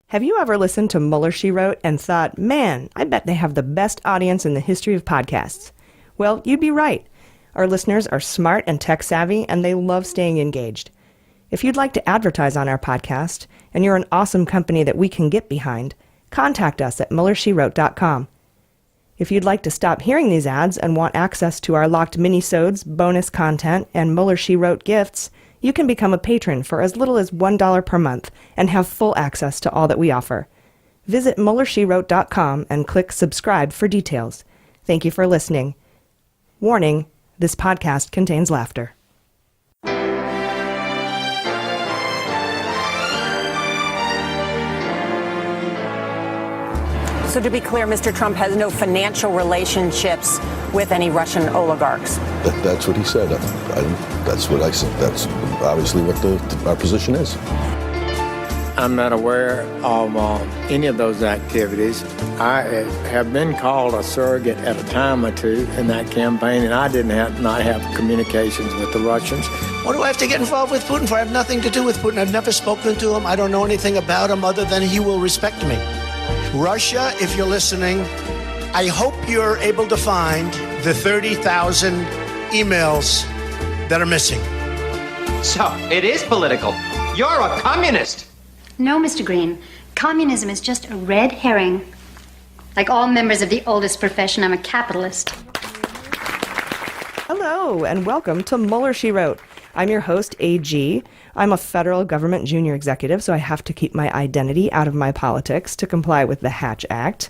Have you ever listened to Mueller, She Wrote and thought, man, I bet they have the best audience in the history of podcasts? Well, you'd be right. Our listeners are smart and tech-savvy, and they love staying engaged. If you'd like to advertise on our podcast, and you're an awesome company that we can get behind, contact us at MuellerSheWrote.com. If you'd like to stop hearing these ads and want access to our locked mini-sodes, bonus content, and Mueller, She Wrote gifts, you can become a patron for as little as $1 per month and have full access to all that we offer. Visit MuellerSheWrote.com and click subscribe for details. Thank you for listening. Warning, this podcast contains laughter. So to be clear, Mr. Trump has no financial relationships with any Russian oligarchs. That's what he said. That's what I said. That's obviously what our position is. I'm not aware of any of those activities. I have been called a surrogate at a time or two in that campaign, and I did not have communications with the Russians. What do I have to get involved with Putin for? I have nothing to do with Putin. I've never spoken to him. I don't know anything about him other than he will respect me. Russia, if you're listening, I hope you're able to find the 30,000 emails that are missing. So, it is political. You're a communist. No, Mr. Green. Communism is just a red herring. Like all members of the oldest profession, I'm a capitalist. Hello, and welcome to Mueller, She Wrote. I'm your host, AG. I'm a federal government junior executive, so I have to keep my identity out of my politics to comply with the Hatch Act.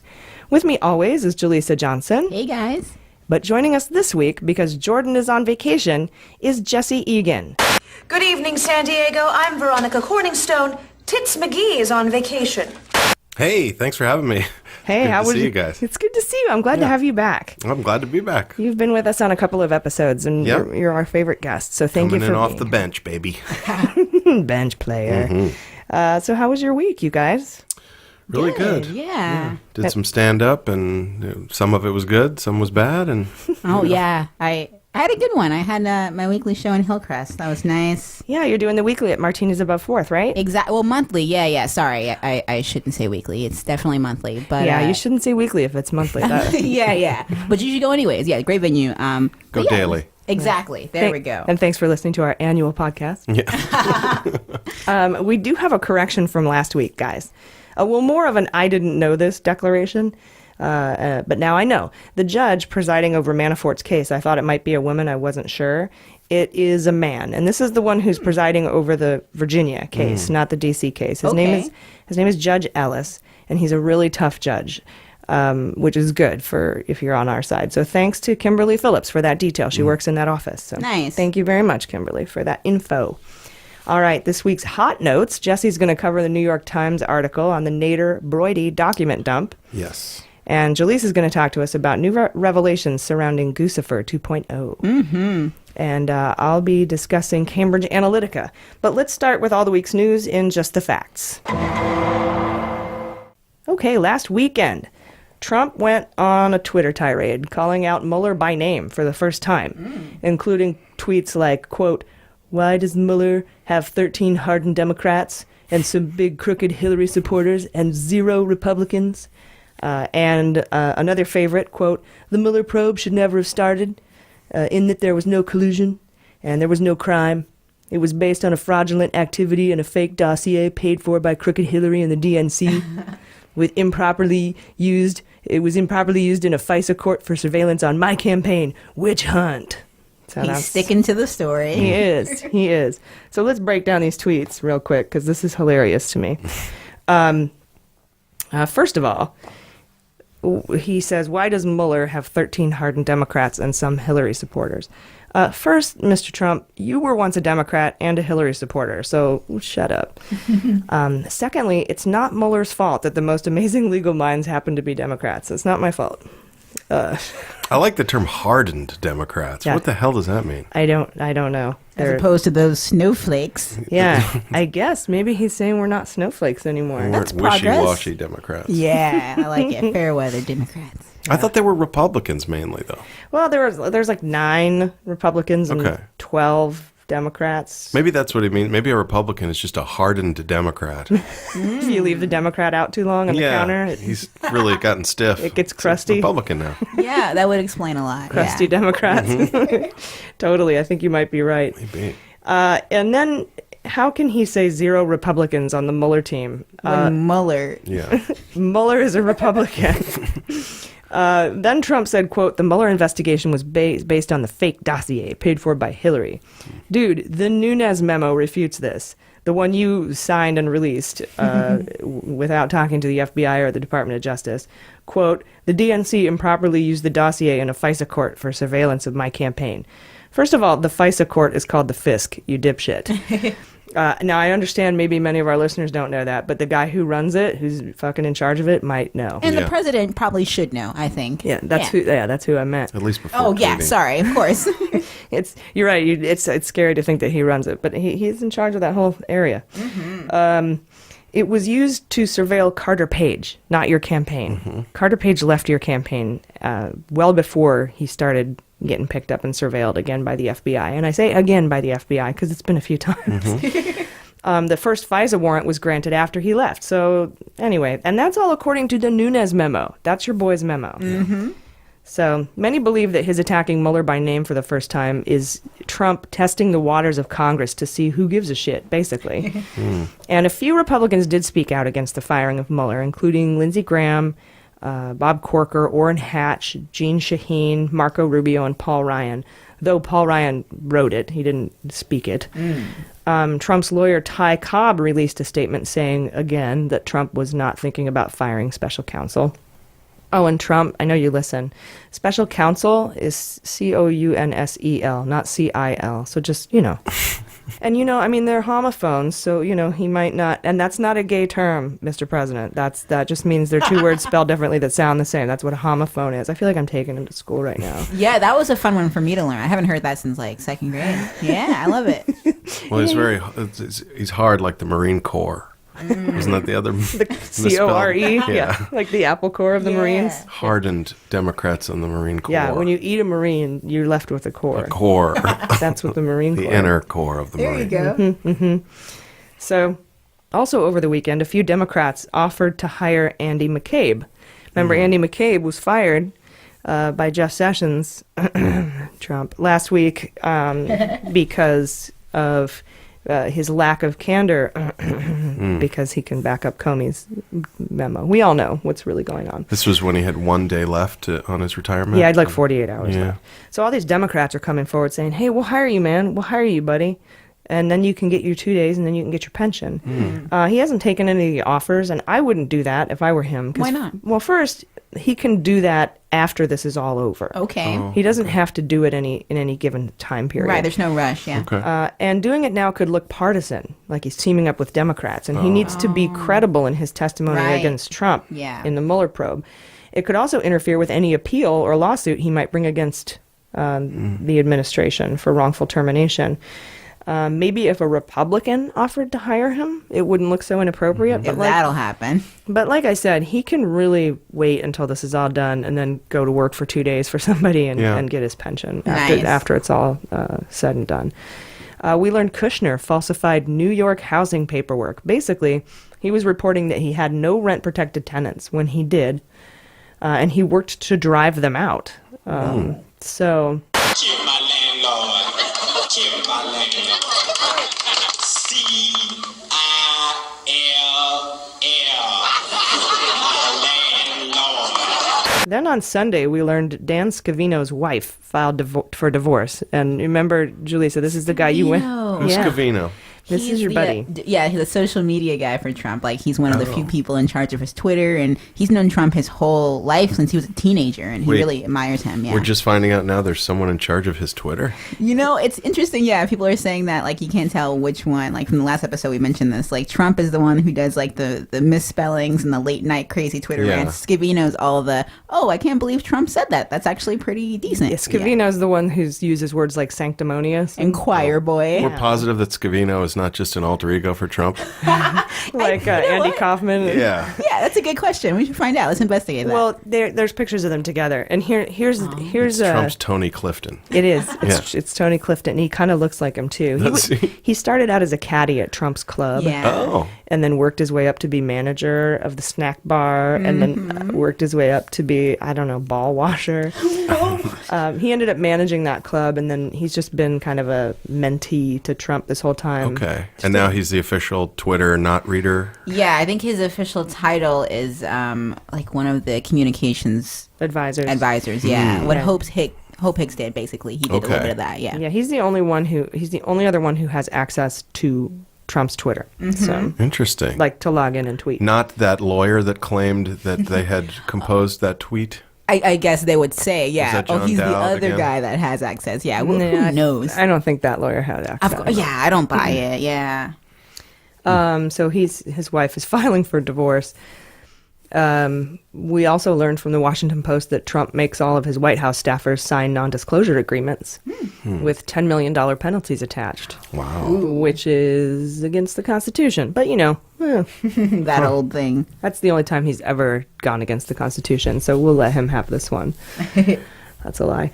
With me always is Jaleesa Johnson. Hey, guys. But joining us this week, because Jordan is on vacation, is Jesse Egan. Good evening, San Diego. I'm Veronica Corningstone. Tits McGee is on vacation. Hey, thanks for having me. Hey, good how to was see you guys? It's good to see you. I'm glad to have you back. I'm glad to be back. You've been with us on a couple of episodes, and you're our favorite guest. So thank you for Coming in off the bench, baby. bench player. So how was your week, you guys? Really good. Yeah. Did some stand up, and some of it was good, some was bad, and Oh yeah, I had a good one. I had my weekly show in Hillcrest. That was nice. Yeah, you're doing the weekly at Martinez Above 4th, right? Exactly. Well, monthly. Yeah. Sorry, I shouldn't say weekly. It's definitely monthly. But yeah, you shouldn't say weekly if it's monthly. yeah. But you should go anyways. Yeah, great venue. go daily. Exactly. There we go. And thanks for listening to our annual podcast. Yeah. We do have a correction from last week, guys. Well, more of an I didn't know this declaration. But now I know. The judge presiding over Manafort's case, I thought it might be a woman. I wasn't sure. It is a man. And this is the one who's presiding over the Virginia case, not the D.C. case. His name is Judge Ellis, and he's a really tough judge, which is good for if you're on our side. So thanks to Kimberly Phillips for that detail. She works in that office. So nice. Thank you very much, Kimberly, for that info. All right, this week's Hot Notes. Jesse's going to cover the New York Times article on the Nader-Broidy document dump. Yes. And Jaleesa is going to talk to us about new revelations surrounding Guccifer 2.0. Mm-hmm. And I'll be discussing Cambridge Analytica. But let's start with all the week's news in just the facts. Okay, last weekend, Trump went on a Twitter tirade calling out Mueller by name for the first time, including tweets like, quote, "Why does Mueller have 13 hardened Democrats and some big crooked Hillary supporters and 0 Republicans?" And another favorite, quote, "The Mueller probe should never have started, in that there was no collusion and there was no crime. It was based on a fraudulent activity and a fake dossier paid for by crooked Hillary and the DNC. It was improperly used in a FISA court for surveillance on my campaign. Witch hunt." So He's sticking to the story. He is. So let's break down these tweets real quick, because this is hilarious to me. First of all, he says, why does Mueller have 13 hardened Democrats and some Hillary supporters? First, Mr. Trump, you were once a Democrat and a Hillary supporter, so shut up. Secondly, it's not Mueller's fault that the most amazing legal minds happen to be Democrats. It's not my fault. I like the term hardened Democrats. Yeah. What the hell does that mean? I don't know. As opposed to those snowflakes. Yeah, I guess maybe he's saying we're not snowflakes anymore. That's wishy-washy Democrats. Yeah, I like it. Fair weather Democrats. I thought they were Republicans mainly, though. Well, there's like 9 Republicans and 12 Democrats. Maybe that's what he means. Maybe a Republican is just a hardened Democrat. You leave the Democrat out too long on the counter. He's really gotten stiff. It gets crusty. He's a Republican now. Yeah, that would explain a lot. Crusty Democrats. Totally. I think you might be right. Maybe. And then how can he say 0 Republicans on the Mueller team? Mueller. Yeah. Mueller is a Republican. Then Trump said, quote, the Mueller investigation was based on the fake dossier paid for by Hillary. Dude, the Nunes memo refutes this. The one you signed and released without talking to the FBI or the Department of Justice. Quote, the DNC improperly used the dossier in a FISA court for surveillance of my campaign. First of all, the FISA court is called the FISC, you dipshit. Now, I understand maybe many of our listeners don't know that, but the guy who runs it, who's fucking in charge of it, might know. And the president probably should know, I think. Yeah, that's who I meant. At least before. Oh, yeah, sorry, of course. You're right. It's scary to think that he runs it, but he's in charge of that whole area. It was used to surveil Carter Page, not your campaign. Carter Page left your campaign well before he started getting picked up and surveilled again by the FBI. And I say again by the FBI because it's been a few times. The first FISA warrant was granted after he left. So anyway, and that's all according to the Nunes memo. That's your boy's memo. So many believe that his attacking Mueller by name for the first time is Trump testing the waters of Congress to see who gives a shit, basically. And a few Republicans did speak out against the firing of Mueller, including Lindsey Graham, Bob Corker, Orrin Hatch, Jeanne Shaheen, Marco Rubio, and Paul Ryan. Though Paul Ryan wrote it, he didn't speak it. Trump's lawyer Ty Cobb released a statement saying, again, that Trump was not thinking about firing special counsel. Oh, and Trump, I know you listen. Special counsel is COUNSEL, not CIL. So just, And, I mean, they're homophones, so, he might not. And that's not a gay term, Mr. President. That just means they're two words spelled differently that sound the same. That's what a homophone is. I feel like I'm taking him to school right now. Yeah, that was a fun one for me to learn. I haven't heard that since, second grade. Yeah, I love it. Well, he's hard like the Marine Corps. Isn't that the other? The CORE? Yeah. Like the apple core of the Marines. Hardened Democrats on the Marine Corps. Yeah, when you eat a Marine, you're left with a core. A core. That's what the Marine Corps. The inner core of the Marine. There you go. So, also over the weekend, a few Democrats offered to hire Andy McCabe. Remember, Andy McCabe was fired by Jeff Sessions, Trump, last week because of his lack of candor because he can back up Comey's memo. We all know what's really going on. This was when he had 1 day left on his retirement? Yeah, he had like 48 hours left. So all these Democrats are coming forward saying, hey, we'll hire you, man. We'll hire you, buddy. And then you can get your 2 days and then you can get your pension. He hasn't taken any of the offers, and I wouldn't do that if I were him. Why not? Well, first, he can do that after this is all over. Okay. He doesn't have to do it in any given time period. Right, there's no rush, yeah. Okay. And doing it now could look partisan, like he's teaming up with Democrats, and he needs to be credible in his testimony against Trump in the Mueller probe. It could also interfere with any appeal or lawsuit he might bring against the administration for wrongful termination. Maybe if a Republican offered to hire him, it wouldn't look so inappropriate. But that'll happen. But like I said, he can really wait until this is all done and then go to work for 2 days for somebody and get his pension after it's all said and done. We learned Kushner falsified New York housing paperwork. Basically, he was reporting that he had no rent-protected tenants when he did, and he worked to drive them out. So... Kill my landlord. Kill my landlord. CILL. Landlord. Then on Sunday, we learned Dan Scavino's wife filed for divorce. And remember, Julie said, this is the guy you went... Who's Scavino? This is your buddy. He's a social media guy for Trump. He's one of the few people in charge of his Twitter, and he's known Trump his whole life since he was a teenager, and he really admires him. Yeah. We're just finding out now there's someone in charge of his Twitter? It's interesting. Yeah, people are saying that, you can't tell which one. From the last episode, we mentioned this. Trump is the one who does, the misspellings and the late-night crazy Twitter rants. Scavino's all the, I can't believe Trump said that. That's actually pretty decent. Yeah, Scavino's the one who uses words like sanctimonious. And choir boy. We're positive that Scavino is not just an alter ego for Trump. Andy Kaufman. Yeah. Yeah, Yeah, that's a good question. We should find out. Let's investigate that. Well, there's pictures of them together, and here's Trump's Tony Clifton. It is. It's Tony Clifton. He kind of looks like him too. He started out as a caddy at Trump's club. Yeah. And then worked his way up to be manager of the snack bar, and then worked his way up to be, I don't know, ball washer. He ended up managing that club, and then he's just been kind of a mentee to Trump this whole time. Okay. And now he's the official Twitter not reader? Yeah, I think his official title is like one of the communications advisors. Yeah. What Hope Hicks did, basically. He did a little bit of that, yeah. Yeah, he's the only other one who has access to Trump's Twitter. So interesting. Like to log in and tweet. Not that lawyer that claimed that they had composed that tweet? I guess they would say, yeah. He's the other again? Guy that has access. Yeah, well, who knows? I don't think that lawyer had access. Yeah, I don't buy it. Yeah. So his wife is filing for divorce. We also learned from the Washington Post that Trump makes all of his White House staffers sign non-disclosure agreements with $10 million penalties attached. Wow. Which is against the Constitution. But, that old thing. That's the only time he's ever gone against the Constitution, so we'll let him have this one. That's a lie.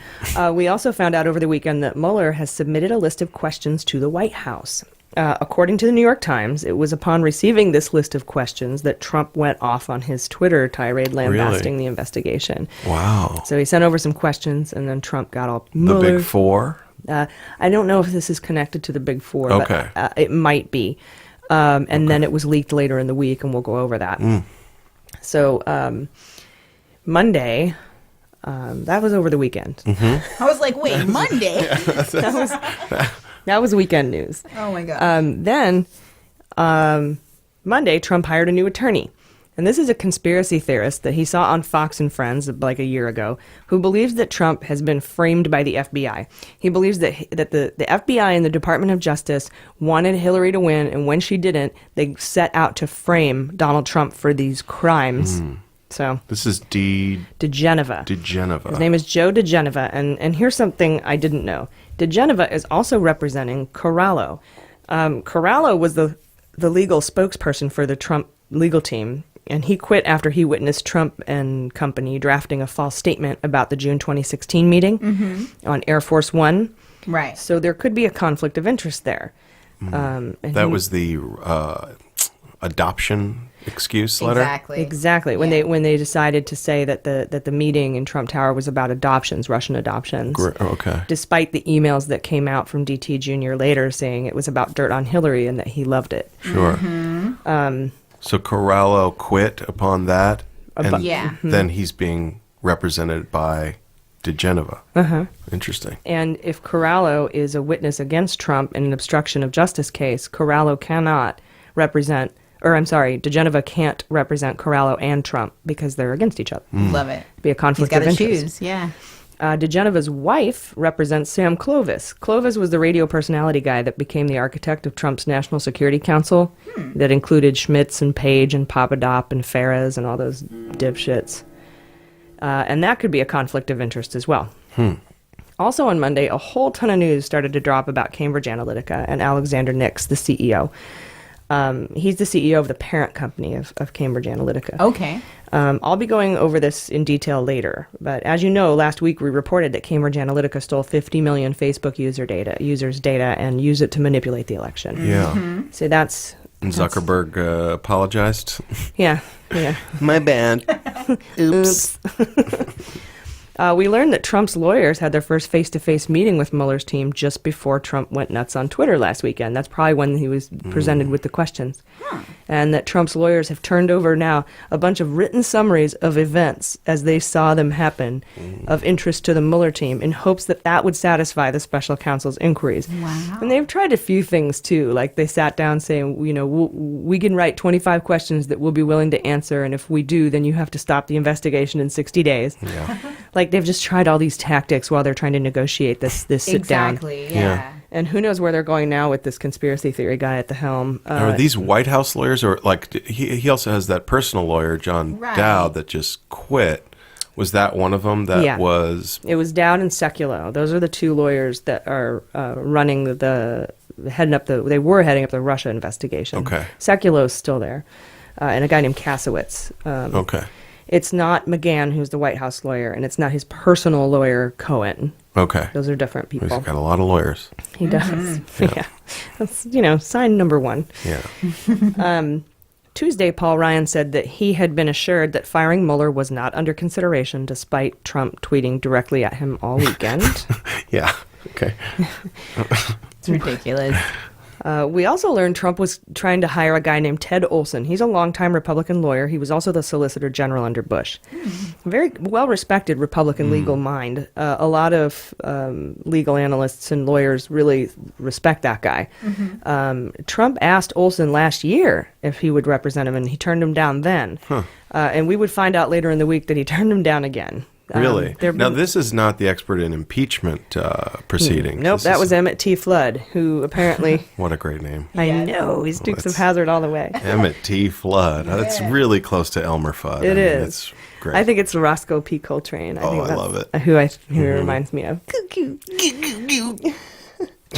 We also found out over the weekend that Mueller has submitted a list of questions to the White House. According to the New York Times, it was upon receiving this list of questions that Trump went off on his Twitter tirade lambasting the investigation. Wow. So he sent over some questions, and then Trump got all Mueller. The Big Four? I don't know if this is connected to the Big Four, okay. But it might be. And then it was leaked later in the week, and we'll go over that. So Monday... that was over the weekend. I was like, wait, Monday? That was weekend news. Oh, my God. Then, Monday, Trump hired a new attorney. And this is a conspiracy theorist that he saw on Fox and Friends like a year ago, who believes that Trump has been framed by the FBI. He believes that the FBI and the Department of Justice wanted Hillary to win, and when she didn't, they set out to frame Donald Trump for these crimes. So this is DeGeneva. DeGeneva. His name is Joe DeGeneva, and here's something I didn't know. DeGeneva is also representing Corallo. Corallo was the legal spokesperson for the Trump legal team, and he quit after he witnessed Trump and company drafting a false statement about the June 2016 meeting on Air Force One. Right. So there could be a conflict of interest there. That was the adoption excuse letter? Exactly. When they decided to say that the meeting in Trump Tower was about adoptions, Russian adoptions. Okay. Despite the emails that came out from DT Jr. later saying it was about dirt on Hillary and that he loved it. Sure. So Corallo quit upon that, and then he's being represented by DeGeneva. Interesting. And if Corallo is a witness against Trump in an obstruction of justice case, Corallo cannot represent... DeGeneva can't represent Corallo and Trump because they're against each other. Love it. Be a conflict of interest. Choose, yeah. DeGeneva's wife represents Sam Clovis. Clovis was the radio personality guy that became the architect of Trump's National Security Council that included Schmitz and Page and Papadop and Ferez and all those dipshits. And that could be a conflict of interest as well. Also on Monday, a whole ton of news started to drop about Cambridge Analytica and Alexander Nix, the CEO. He's the CEO of the parent company of Cambridge Analytica. Okay. I'll be going over this in detail later, but as you know, last week we reported that Cambridge Analytica stole 50 million Facebook users' data and used it to manipulate the election. Yeah. So that's... And Zuckerberg apologized? Yeah. My bad. Oops. We learned that Trump's lawyers had their first face-to-face meeting with Mueller's team just before Trump went nuts on Twitter last weekend. That's probably when he was presented with the questions. And that Trump's lawyers have turned over now a bunch of written summaries of events as they saw them happen of interest to the Mueller team in hopes that that would satisfy the special counsel's inquiries. Wow. And they've tried a few things, too. Like they sat down saying, we can write 25 questions that we'll be willing to answer, and if we do, then you have to stop the investigation in 60 days. Yeah. Like they've just tried all these tactics while they're trying to negotiate this sit down. Exactly, yeah. And who knows where they're going now with this conspiracy theory guy at the helm. Are these White House lawyers, or like he also has that personal lawyer, John Dowd, that just quit? Was that one of them that was... It was Dowd and Sekulow. Those are the two lawyers that are running they were heading up the Russia investigation. Okay. Sekulow's still there. and a guy named Kasowitz. Okay. It's not McGahn, who's the White House lawyer, and it's not his personal lawyer, Cohen. Okay. Those are different people. He's got a lot of lawyers. He does. Yeah. That's, sign number one. Yeah. Tuesday, Paul Ryan said that he had been assured that firing Mueller was not under consideration, despite Trump tweeting directly at him all weekend. Yeah. Okay. It's ridiculous. We also learned Trump was trying to hire a guy named Ted Olson. He's a longtime Republican lawyer. He was also the Solicitor General under Bush. Very well-respected Republican legal mind. A lot of legal analysts and lawyers really respect that guy. Trump asked Olson last year if he would represent him, and he turned him down then. And we would find out later in the week that he turned him down again. Really? Now, this is not the expert in impeachment proceedings. Nope, that was Emmett T. Flood, who apparently... What a great name. I know, he's Dukes of Hazzard all the way. Emmett T. Flood. That's really close to Elmer Fudd. It is. It's great. I think it's Roscoe P. Coltrane. I love it. Who he reminds me of.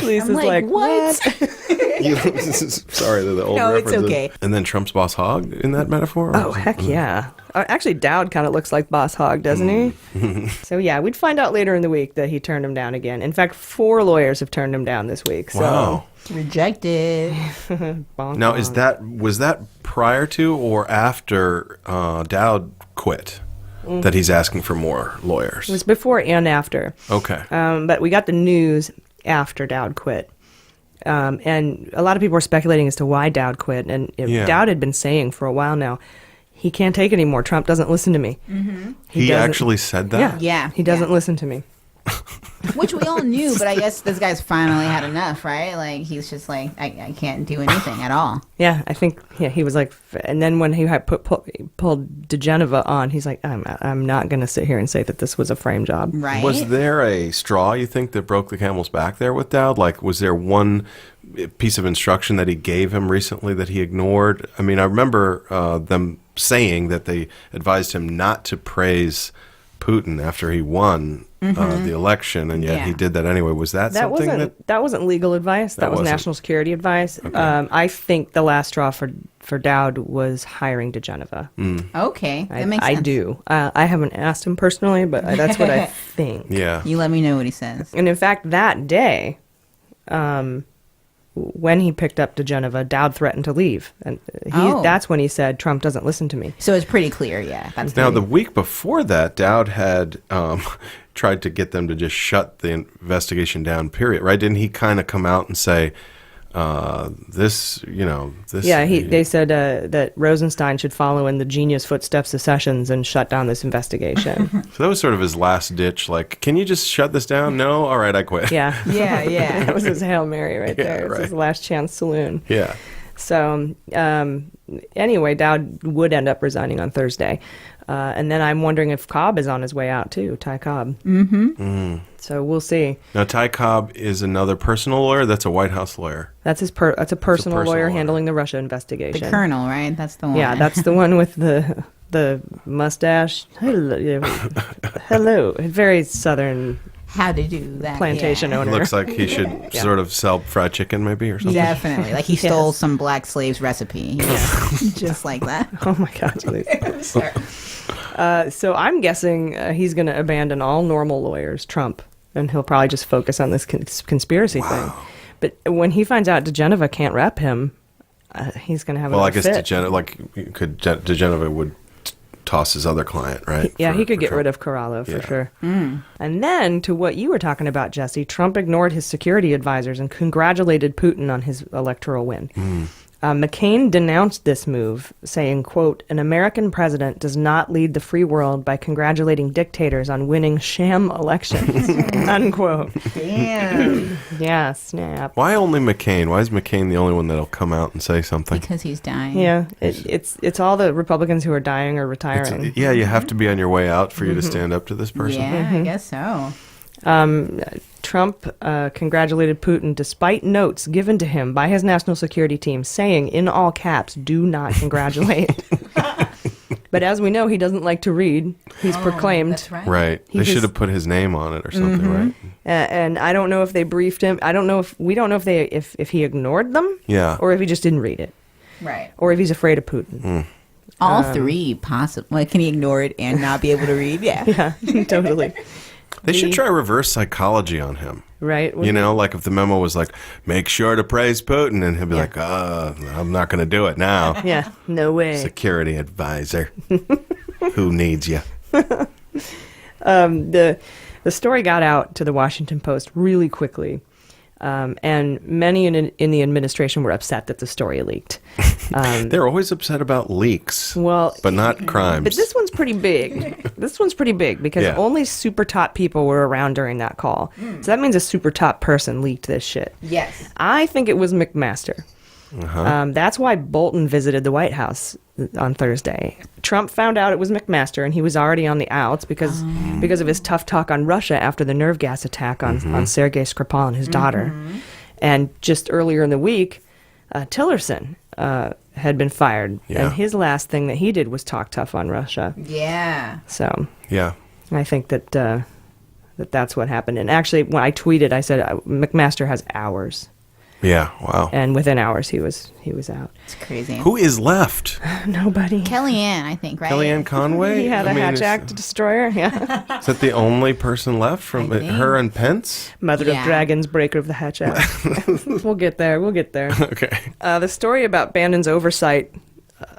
Lisa's like, what? Sorry, the old references. It's okay. And then Trump's Boss Hogg in that metaphor? Oh, heck yeah. Actually, Dowd kind of looks like Boss Hogg, doesn't he? So, yeah, we'd find out later in the week that he turned him down again. In fact, 4 lawyers have turned him down this week. So. Wow. Rejected. Now, was that prior to or after Dowd quit? That he's asking for more lawyers? It was before and after. Okay. But we got the news after Dowd quit. And a lot of people were speculating as to why Dowd quit. And Dowd had been saying for a while now, he can't take it anymore. Trump doesn't listen to me. He actually said that? Yeah. He doesn't listen to me. Which we all knew, but I guess this guy's finally had enough, right? Like, he's just like, I can't do anything at all. Yeah, I think, he was like, and then when he had pulled DeGeneva on, he's like, I'm not going to sit here and say that this was a frame job. Right. Was there a straw, you think, that broke the camel's back there with Dowd? Like, was there one piece of instruction that he gave him recently that he ignored? I mean, I remember them saying that they advised him not to praise Putin after he won the election, and yet he did that anyway. Was that something that wasn't legal advice? That was national security advice. Okay. I think the last straw for Dowd was hiring DeGeneva. Okay, that makes sense. I do. I haven't asked him personally, but that's what I think. Yeah. You let me know what he says. And in fact, that day, when he picked up DeGeneva, Dowd threatened to leave. And that's when he said, Trump doesn't listen to me. So it's pretty clear, yeah. Now, the week before that, Dowd had tried to get them to just shut the investigation down, period, right? Didn't he kind of come out and say, this... Yeah, they said that Rosenstein should follow in the genius footsteps of Sessions and shut down this investigation. So that was sort of his last ditch, like, can you just shut this down? No? All right, I quit. Yeah. Yeah. That was his Hail Mary right there. It was his last chance saloon. Yeah. So, anyway, Dowd would end up resigning on Thursday. And then I'm wondering if Cobb is on his way out, too, Ty Cobb. So we'll see. Now, Ty Cobb is another personal lawyer? That's a White House lawyer. That's a personal lawyer handling the Russia investigation. The colonel, right? That's the one. Yeah, that's the one with the mustache. Hello. Very southern... How to do that. Plantation owner. Looks like he should sort of sell fried chicken, maybe, or something. Definitely. Like he stole some black slave's recipe. Just like that. Oh, my God. So I'm guessing he's going to abandon all normal lawyers, Trump, and he'll probably just focus on this conspiracy thing. But when he finds out DeGeneva can't rep him, he's going to have a fit. DeGeneva would toss his other client, right? He could get rid of Corallo for sure. And then to what you were talking about, Jesse, Trump ignored his security advisors and congratulated Putin on his electoral win. McCain denounced this move, saying, quote, an American president does not lead the free world by congratulating dictators on winning sham elections, unquote. Damn. Yeah, snap. Why only McCain? Why is McCain the only one that'll come out and say something? Because he's dying. Yeah, it's all the Republicans who are dying or retiring. You have to be on your way out for you to stand up to this person. Yeah, I guess so. Trump congratulated Putin despite notes given to him by his national security team saying in all caps, do not congratulate. But as we know, he doesn't like to read. He's proclaimed. That's right. Right. They should have put his name on it or something, right? And I don't know if they briefed him. We don't know if he ignored them. Yeah. Or if he just didn't read it. Right. or if he's afraid of Putin. All three possible. Like, can he ignore it and not be able to read? Yeah. Yeah, totally. They should try reverse psychology on him. Right. You know, like if the memo was like, make sure to praise Putin, and he'll be like, I'm not going to do it now. Yeah, no way. Security advisor. Who needs you? The story got out to the Washington Post really quickly. And many in the administration were upset that the story leaked. They're always upset about leaks, but not crimes. But this one's pretty big. This one's pretty big because only super top people were around during that call. So that means a super top person leaked this shit. Yes. I think it was McMaster. That's why Bolton visited the White House on Thursday. Trump found out it was McMaster, and he was already on the outs because of his tough talk on Russia after the nerve gas attack on Sergei Skripal and his daughter. And just earlier in the week, Tillerson had been fired, and his last thing that he did was talk tough on Russia. Yeah. So I think that that's what happened. And actually, when I tweeted, I said McMaster has hours. Yeah, wow. And within hours, he was out. It's crazy. Who is left? Nobody. Kellyanne, I think, right? Kellyanne Conway? He had a Hatch Act destroyer, yeah. Is that the only person left from her and Pence? Mother of Dragons, breaker of the Hatch Act. We'll get there. Okay. The story about Bandon's oversight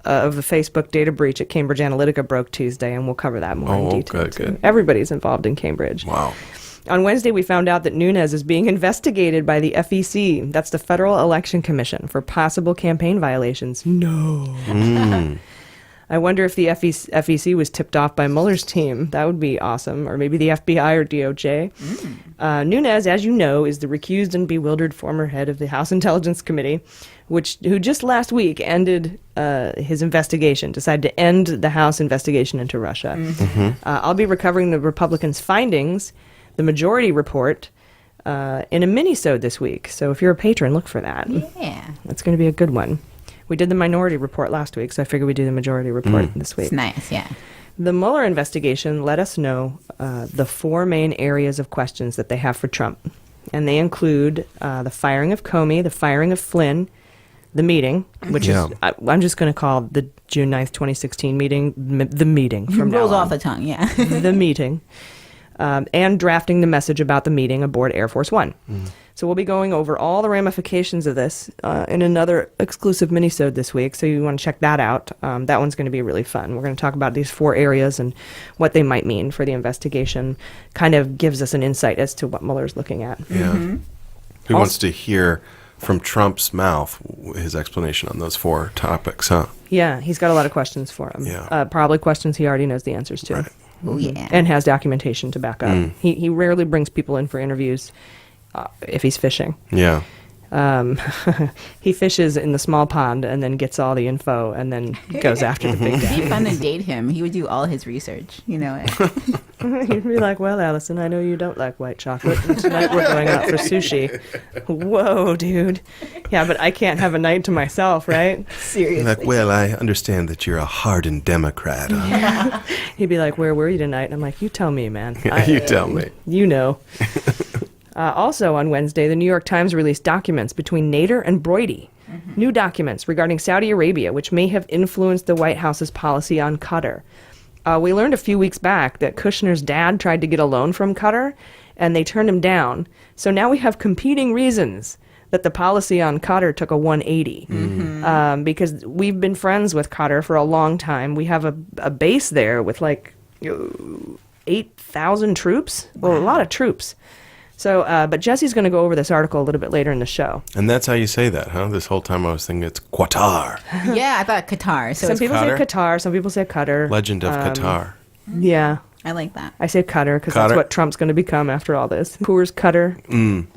of the Facebook data breach at Cambridge Analytica broke Tuesday, and we'll cover that more in detail, too. Good. Everybody's involved in Cambridge. Wow. On Wednesday, we found out that Nunes is being investigated by the FEC, that's the Federal Election Commission, for possible campaign violations. No. I wonder if the FEC was tipped off by Mueller's team. That would be awesome. Or maybe the FBI or DOJ. Nunes, as you know, is the recused and bewildered former head of the House Intelligence Committee, who just last week ended his investigation, decided to end the House investigation into Russia. I'll be recovering the Republicans' findings, the majority report, in a mini-sode this week. So if you're a patron, look for that. Yeah. It's going to be a good one. We did the minority report last week, so I figured we'd do the majority report this week. It's nice, yeah. The Mueller investigation let us know the four main areas of questions that they have for Trump. And they include the firing of Comey, the firing of Flynn, the meeting, which is, I'm just going to call the June 9th, 2016 meeting, the meeting from now on. Rolls off the tongue, yeah. The meeting. And drafting the message about the meeting aboard Air Force One. So we'll be going over all the ramifications of this in another exclusive mini-sode this week, so you want to check that out. That one's going to be really fun. We're going to talk about these four areas and what they might mean for the investigation. Kind of gives us an insight as to what Mueller's looking at. Yeah. Who wants to hear from Trump's mouth his explanation on those four topics, huh? Yeah, he's got a lot of questions for him. Yeah. Probably questions he already knows the answers to. Right. Oh, yeah. And has documentation to back up. He rarely brings people in for interviews if he's fishing. Yeah. He fishes in the small pond and then gets all the info and then goes after the big It'd guy. be fun to date him. He would do all his research, you know. He'd be like, well, Allison, I know you don't like white chocolate, and tonight we're going out for sushi. Whoa, dude. Yeah, but I can't have a night to myself, right? Seriously. Like, well, I understand that you're a hardened Democrat. Huh? He'd be like, where were you tonight? And I'm like, you tell me, man. You tell me. You know. Also on Wednesday, the New York Times released documents between Nader and Brody. New documents regarding Saudi Arabia, which may have influenced the White House's policy on Qatar. We learned a few weeks back that Kushner's dad tried to get a loan from Qatar, and they turned him down. So now we have competing reasons that the policy on Qatar took a 180. Because we've been friends with Qatar for a long time. We have a base there with like 8,000 troops. Well, a lot of troops. So, but Jesse's going to go over this article a little bit later in the show. And that's how you say that, huh? This whole time I was thinking it's Qatar. Yeah, I thought Qatar. So some people Qatar? say Qatar, some people say Qatar. Legend of Qatar. Yeah. I like that. I say Qatar because that's what Trump's going to become after all this. Coors Qatar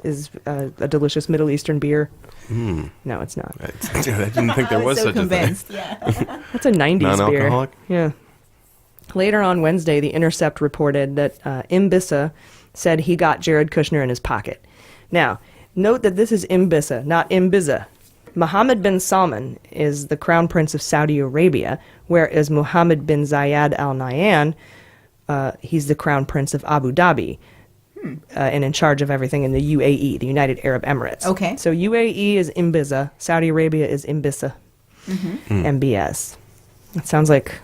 is a delicious Middle Eastern beer. No, it's not. I didn't think there was so such convinced. a thing. Yeah. That's a 90s Non-alcoholic? beer. Yeah. Later on Wednesday, The Intercept reported that Imbissa said he got Jared Kushner in his pocket. Now, note that this is Imbissa, not Imbiza. Mohammed bin Salman is the crown prince of Saudi Arabia, whereas Mohammed bin Zayed Al Nahyan, he's the crown prince of Abu Dhabi, and in charge of everything in the UAE, the United Arab Emirates. Okay. So UAE is Imbiza, Saudi Arabia is Imbissa. MBS. It sounds like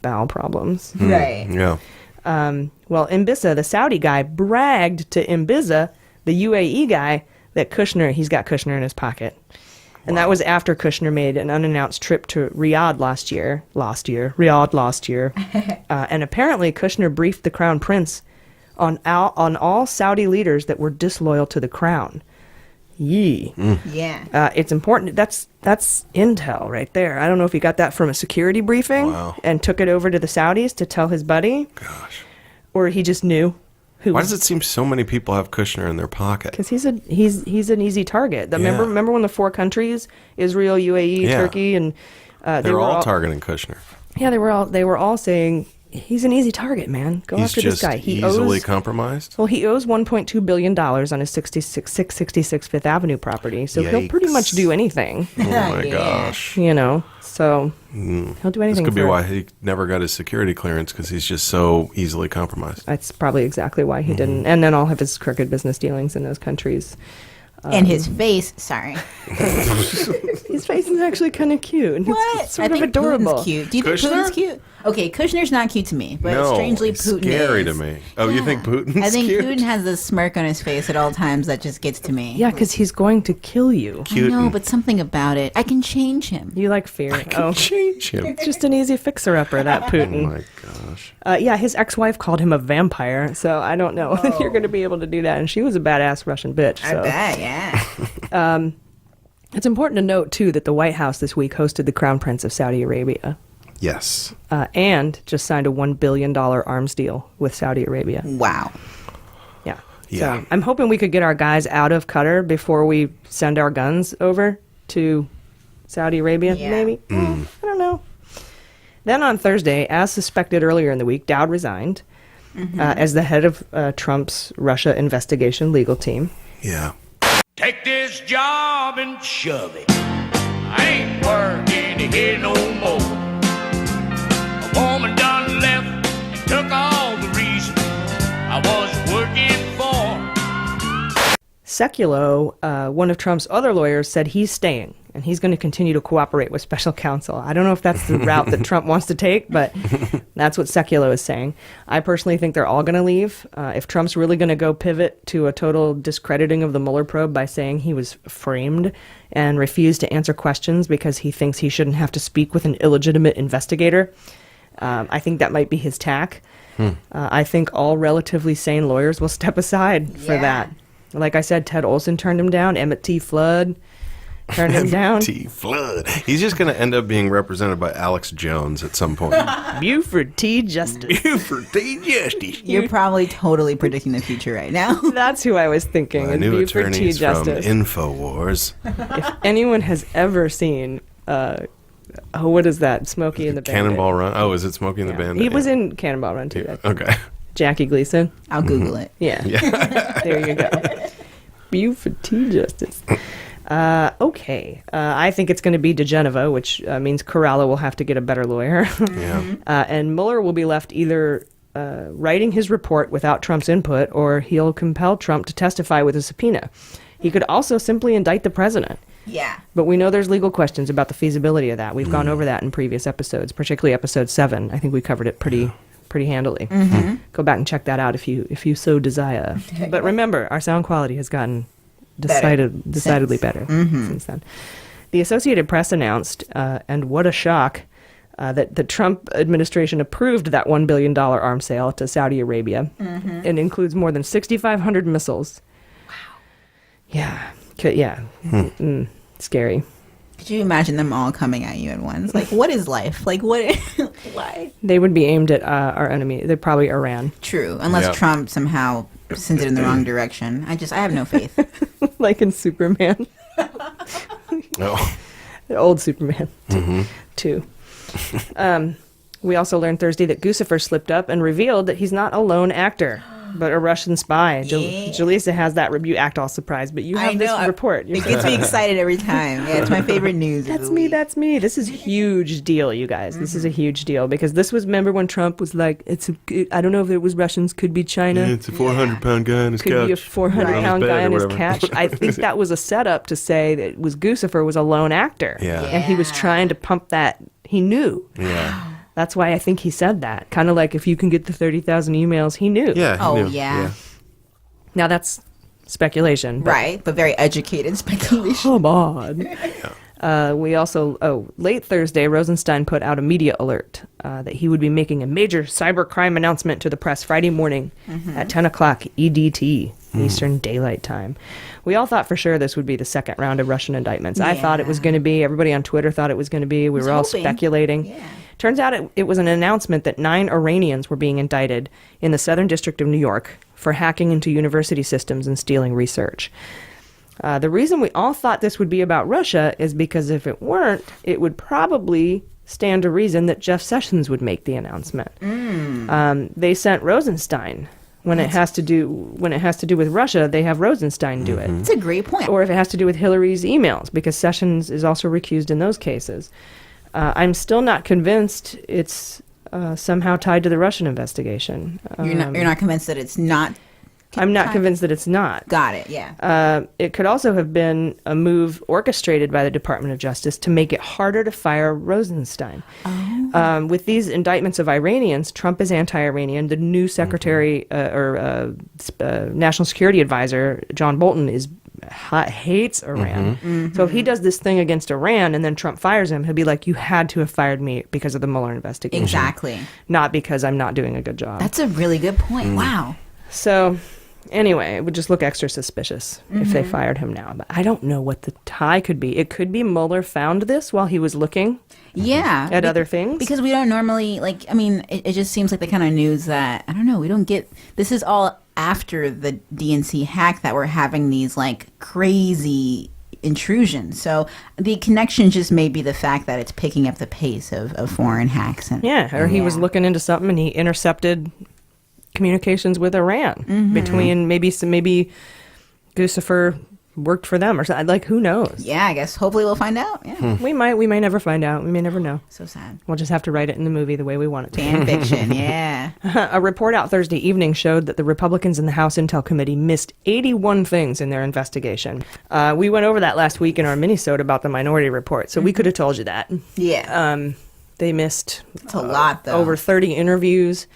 bowel problems. Right. Yeah. Well, Mbissa, the Saudi guy, bragged to Mbiza, the UAE guy, that he's got Kushner in his pocket. And that was after Kushner made an unannounced trip to Riyadh last year. And apparently Kushner briefed the crown prince on all Saudi leaders that were disloyal to the crown. Yee. Yeah. It's important. That's intel right there. I don't know if he got that from a security briefing and took it over to the Saudis to tell his buddy. Gosh. Or he just knew. Why does it seem so many people have Kushner in their pocket? Because he's an easy target. Remember when the 4 countries, Israel, UAE, Turkey, and they were all targeting Kushner. Yeah, they were all saying he's an easy target, man. Go after this guy. He's just easily compromised. Well, he owes $1.2 billion on his 666 Fifth Avenue property, so he'll pretty much do anything. Oh my gosh! So he'll do anything. This could be why he never got his security clearance, because he's just so easily compromised. That's probably exactly why he didn't. And then all of his crooked business dealings in those countries. And his face, sorry. His face is actually kind of cute. What? It's sort of adorable. Putin's cute. Do you think Putin's cute? Okay, Kushner's not cute to me, but strangely Putin scary is. to me. Oh, you think Putin's cute? I think Putin has this smirk on his face at all times that just gets to me. Yeah, because he's going to kill you. I know, but something about it. I can change him. You like fear. I can change him. It's just an easy fixer-upper, that Putin. Oh my gosh. Yeah, his ex-wife called him a vampire, so I don't know if you're going to be able to do that. And she was a badass Russian bitch. So. I bet, yeah. It's important to note, too, that the White House this week hosted the Crown Prince of Saudi Arabia. Yes. And just signed a $1 billion arms deal with Saudi Arabia. Wow. Yeah. So I'm hoping we could get our guys out of Qatar before we send our guns over to Saudi Arabia, maybe. I don't know. Then on Thursday, as suspected earlier in the week, Dowd resigned as the head of Trump's Russia investigation legal team. Yeah. Take this job and shove it. I ain't working here no more. A woman done left and took all the reason I was working for. Sekulow, one of Trump's other lawyers, said he's staying and he's going to continue to cooperate with special counsel. I don't know if that's the route that Trump wants to take, but that's what Sekulow is saying. I personally think they're all going to leave. If Trump's really going to go pivot to a total discrediting of the Mueller probe by saying he was framed and refused to answer questions because he thinks he shouldn't have to speak with an illegitimate investigator, I think that might be his tack. I think all relatively sane lawyers will step aside for that. Like I said, Ted Olson turned him down. Emmett T. Flood turned him down. T. Flood. He's just going to end up being represented by Alex Jones at some point. Buford T. Justice. Buford T. Justice. You're probably totally predicting the future right now. That's who I was thinking. New Buford T. attorneys from Justice. InfoWars. If anyone has ever seen, what is that? Smokey and the Bandit. Cannonball Run. Oh, is it Smokey and the Bandit? He was in Cannonball Run too. Okay. Jackie Gleason. I'll Google it. Yeah. There you go. Buford T. Justice. Okay. I think it's going to be DeGenova, which means Corralo will have to get a better lawyer. And Mueller will be left either writing his report without Trump's input, or he'll compel Trump to testify with a subpoena. He could also simply indict the president. Yeah. But we know there's legal questions about the feasibility of that. We've gone over that in previous episodes, particularly episode 7. I think we covered it pretty handily. Go back and check that out if you so desire. But remember, our sound quality has gotten decidedly better since then. The Associated Press announced, and what a shock, that the Trump administration approved that $1 billion arms sale to Saudi Arabia. It includes more than 6,500 missiles. Wow. Yeah. Scary. Could you imagine them all coming at you at once? Like, what is life? Like, what? Why? They would be aimed at our enemy. They're probably Iran. True, unless Trump somehow sends it in the wrong direction. I have no faith. Like in Superman. Oh. The old Superman, too. We also learned Thursday that Guccifer slipped up and revealed that he's not a lone actor. But a Russian spy. Yeah. Jaleesa has that. You act all surprised, but you have this report. It gets me excited every time. Yeah, it's my favorite news. That's me. That's me. This is a huge deal, you guys. This is a huge deal because this was. Remember when Trump was like, I don't know if it was Russians. Could be China. Yeah, it's a 400-pound guy on his couch. Could be a 400-pound guy on his couch. I think that was a setup to say that it was Guccifer was a lone actor. Yeah. And he was trying to pump that. He knew. Yeah. That's why I think he said that. Kind of like if you can get the 30,000 emails, he knew. Yeah. He knew. Yeah. Now that's speculation. Right, but very educated speculation. Come on. We also, late Thursday, Rosenstein put out a media alert that he would be making a major cybercrime announcement to the press Friday morning at 10 o'clock EDT, Eastern Daylight Time. We all thought for sure this would be the second round of Russian indictments. I thought it was going to be. Everybody on Twitter thought it was going to be. We were all speculating. Yeah. Turns out it was an announcement that 9 Iranians were being indicted in the Southern District of New York for hacking into university systems and stealing research. The reason we all thought this would be about Russia is because if it weren't, it would probably stand to reason that Jeff Sessions would make the announcement. They sent Rosenstein. When it has to do with Russia, they have Rosenstein do it. It's a great point. Or if it has to do with Hillary's emails, because Sessions is also recused in those cases. I'm still not convinced it's somehow tied to the Russian investigation. You're not convinced that it's not. I'm not convinced that it's not. Got it, yeah. It could also have been a move orchestrated by the Department of Justice to make it harder to fire Rosenstein. Oh. With these indictments of Iranians, Trump is anti-Iranian. The new Secretary National Security Advisor, John Bolton, hates Iran. So if he does this thing against Iran and then Trump fires him, he'll be like, you had to have fired me because of the Mueller investigation. Exactly. Not because I'm not doing a good job. That's a really good point. Wow. So... anyway, it would just look extra suspicious if they fired him now. But I don't know what the tie could be. It could be Mueller found this while he was looking at other things. Because we don't normally, it just seems like the kind of news that, I don't know, we don't get, this is all after the DNC hack that we're having these, crazy intrusions. So the connection just may be the fact that it's picking up the pace of foreign hacks. Or he was looking into something and he intercepted communications with Iran between maybe Guccifer worked for them or something. Who knows? Yeah, I guess hopefully we'll find out. Yeah. We may never find out. We may never know. So sad. We'll just have to write it in the movie the way we want it to. Fan fiction, yeah. A report out Thursday evening showed that the Republicans in the House Intel Committee missed 81 things in their investigation. We went over that last week in our minisode about the Minority Report, so we could have told you that. Yeah. They missed That's a lot, though. Over 30 interviews.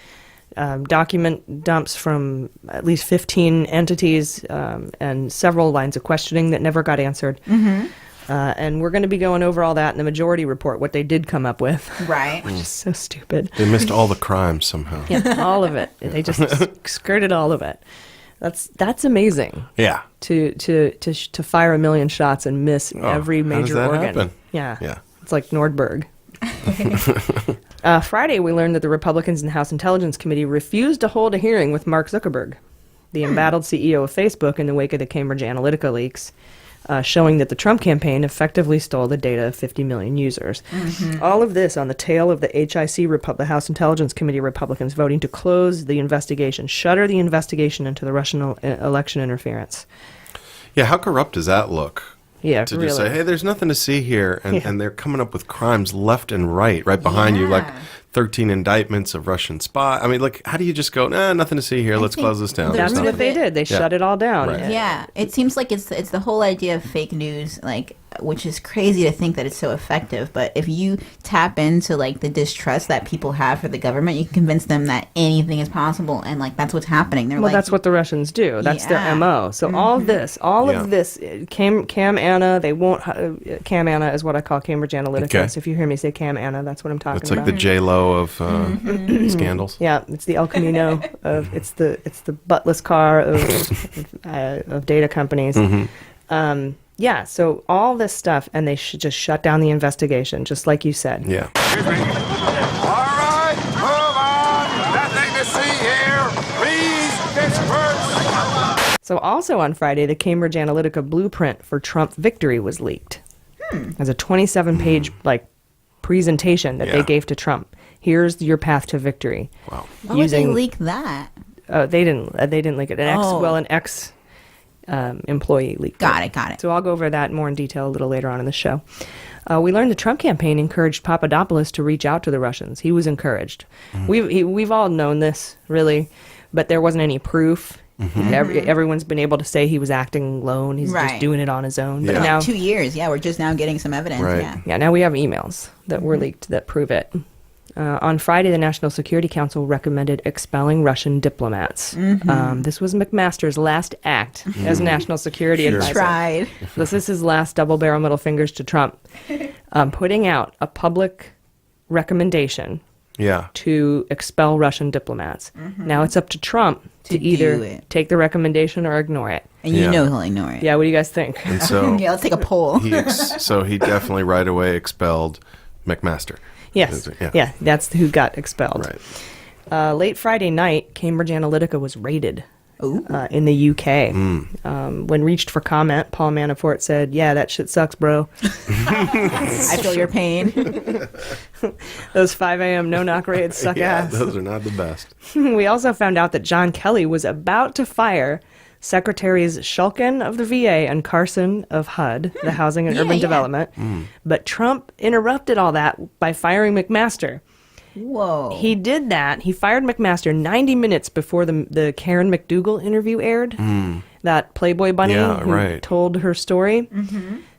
Document dumps from at least 15 entities and several lines of questioning that never got answered. And we're going to be going over all that in the Majority Report, what they did come up with. Right. Which is so stupid. They missed all the crimes somehow. Yeah, all of it. They just skirted all of it. That's amazing. Yeah. To fire a million shots and miss every major how does that organ. happen? Yeah. It's like Nordberg. Friday, we learned that the Republicans in the House Intelligence Committee refused to hold a hearing with Mark Zuckerberg, the embattled CEO of Facebook, in the wake of the Cambridge Analytica leaks, showing that the Trump campaign effectively stole the data of 50 million users. All of this on the tail of the HIC, the House Intelligence Committee Republicans voting to close the investigation, shutter the investigation into the Russian election interference. Yeah, how corrupt does that look? Yeah, to really. just say, hey, there's nothing to see here, and they're coming up with crimes left and right behind you, 13 indictments of Russian spy. I mean, how do you just go, nothing to see here, let's close this down? That's what they did. They shut it all down. Right. Yeah, it seems like it's the whole idea of fake news, which is crazy to think that it's so effective. But if you tap into the distrust that people have for the government, you can convince them that anything is possible, and that's what's happening. They're that's what the Russians do. That's their MO. So all of this, Cam Anna, they won't. Cam Anna is what I call Cambridge Analytica. Okay. So if you hear me say Cam Anna, that's what I'm talking about. It's like the J-Lo of scandals. Yeah, it's the El Camino of it's the buttless car of data companies. Yeah, so all this stuff, and they should just shut down the investigation, just like you said. Yeah. All right, move on. Nothing to see here. Please disperse. So also on Friday, the Cambridge Analytica blueprint for Trump victory was leaked. As a 27-page presentation that they gave to Trump. Here's your path to victory. Wow. Why would they leak that? They didn't leak it. An ex employee leaked it. Got it. So I'll go over that more in detail a little later on in the show. We learned the Trump campaign encouraged Papadopoulos to reach out to the Russians. He was encouraged. We've all known this, really, but there wasn't any proof. Everyone's been able to say he was acting alone. He's just doing it on his own. Yeah. But now, 2 years. Yeah, we're just now getting some evidence. Right. Yeah. now we have emails that were leaked that prove it. On Friday, the National Security Council recommended expelling Russian diplomats. This was McMaster's last act as National Security Advisor. Tried. This is his last double-barrel middle fingers to Trump, putting out a public recommendation to expel Russian diplomats. Now it's up to Trump to either take the recommendation or ignore it. And you know he'll ignore it. Yeah, what do you guys think? And so yeah, let's take a poll. So he definitely right away expelled McMaster. Yes. Yeah, that's who got expelled. Right. Late Friday night, Cambridge Analytica was raided in the UK. When reached for comment, Paul Manafort said, "Yeah, that shit sucks, bro." I feel your pain. Those 5 a.m. no-knock raids suck ass. Those are not the best. We also found out that John Kelly was about to fire Secretaries Shulkin of the VA and Carson of HUD, the Housing and Urban Development. But Trump interrupted all that by firing McMaster. Whoa. He did that. He fired McMaster 90 minutes before the Karen McDougal interview aired. That Playboy bunny who told her story.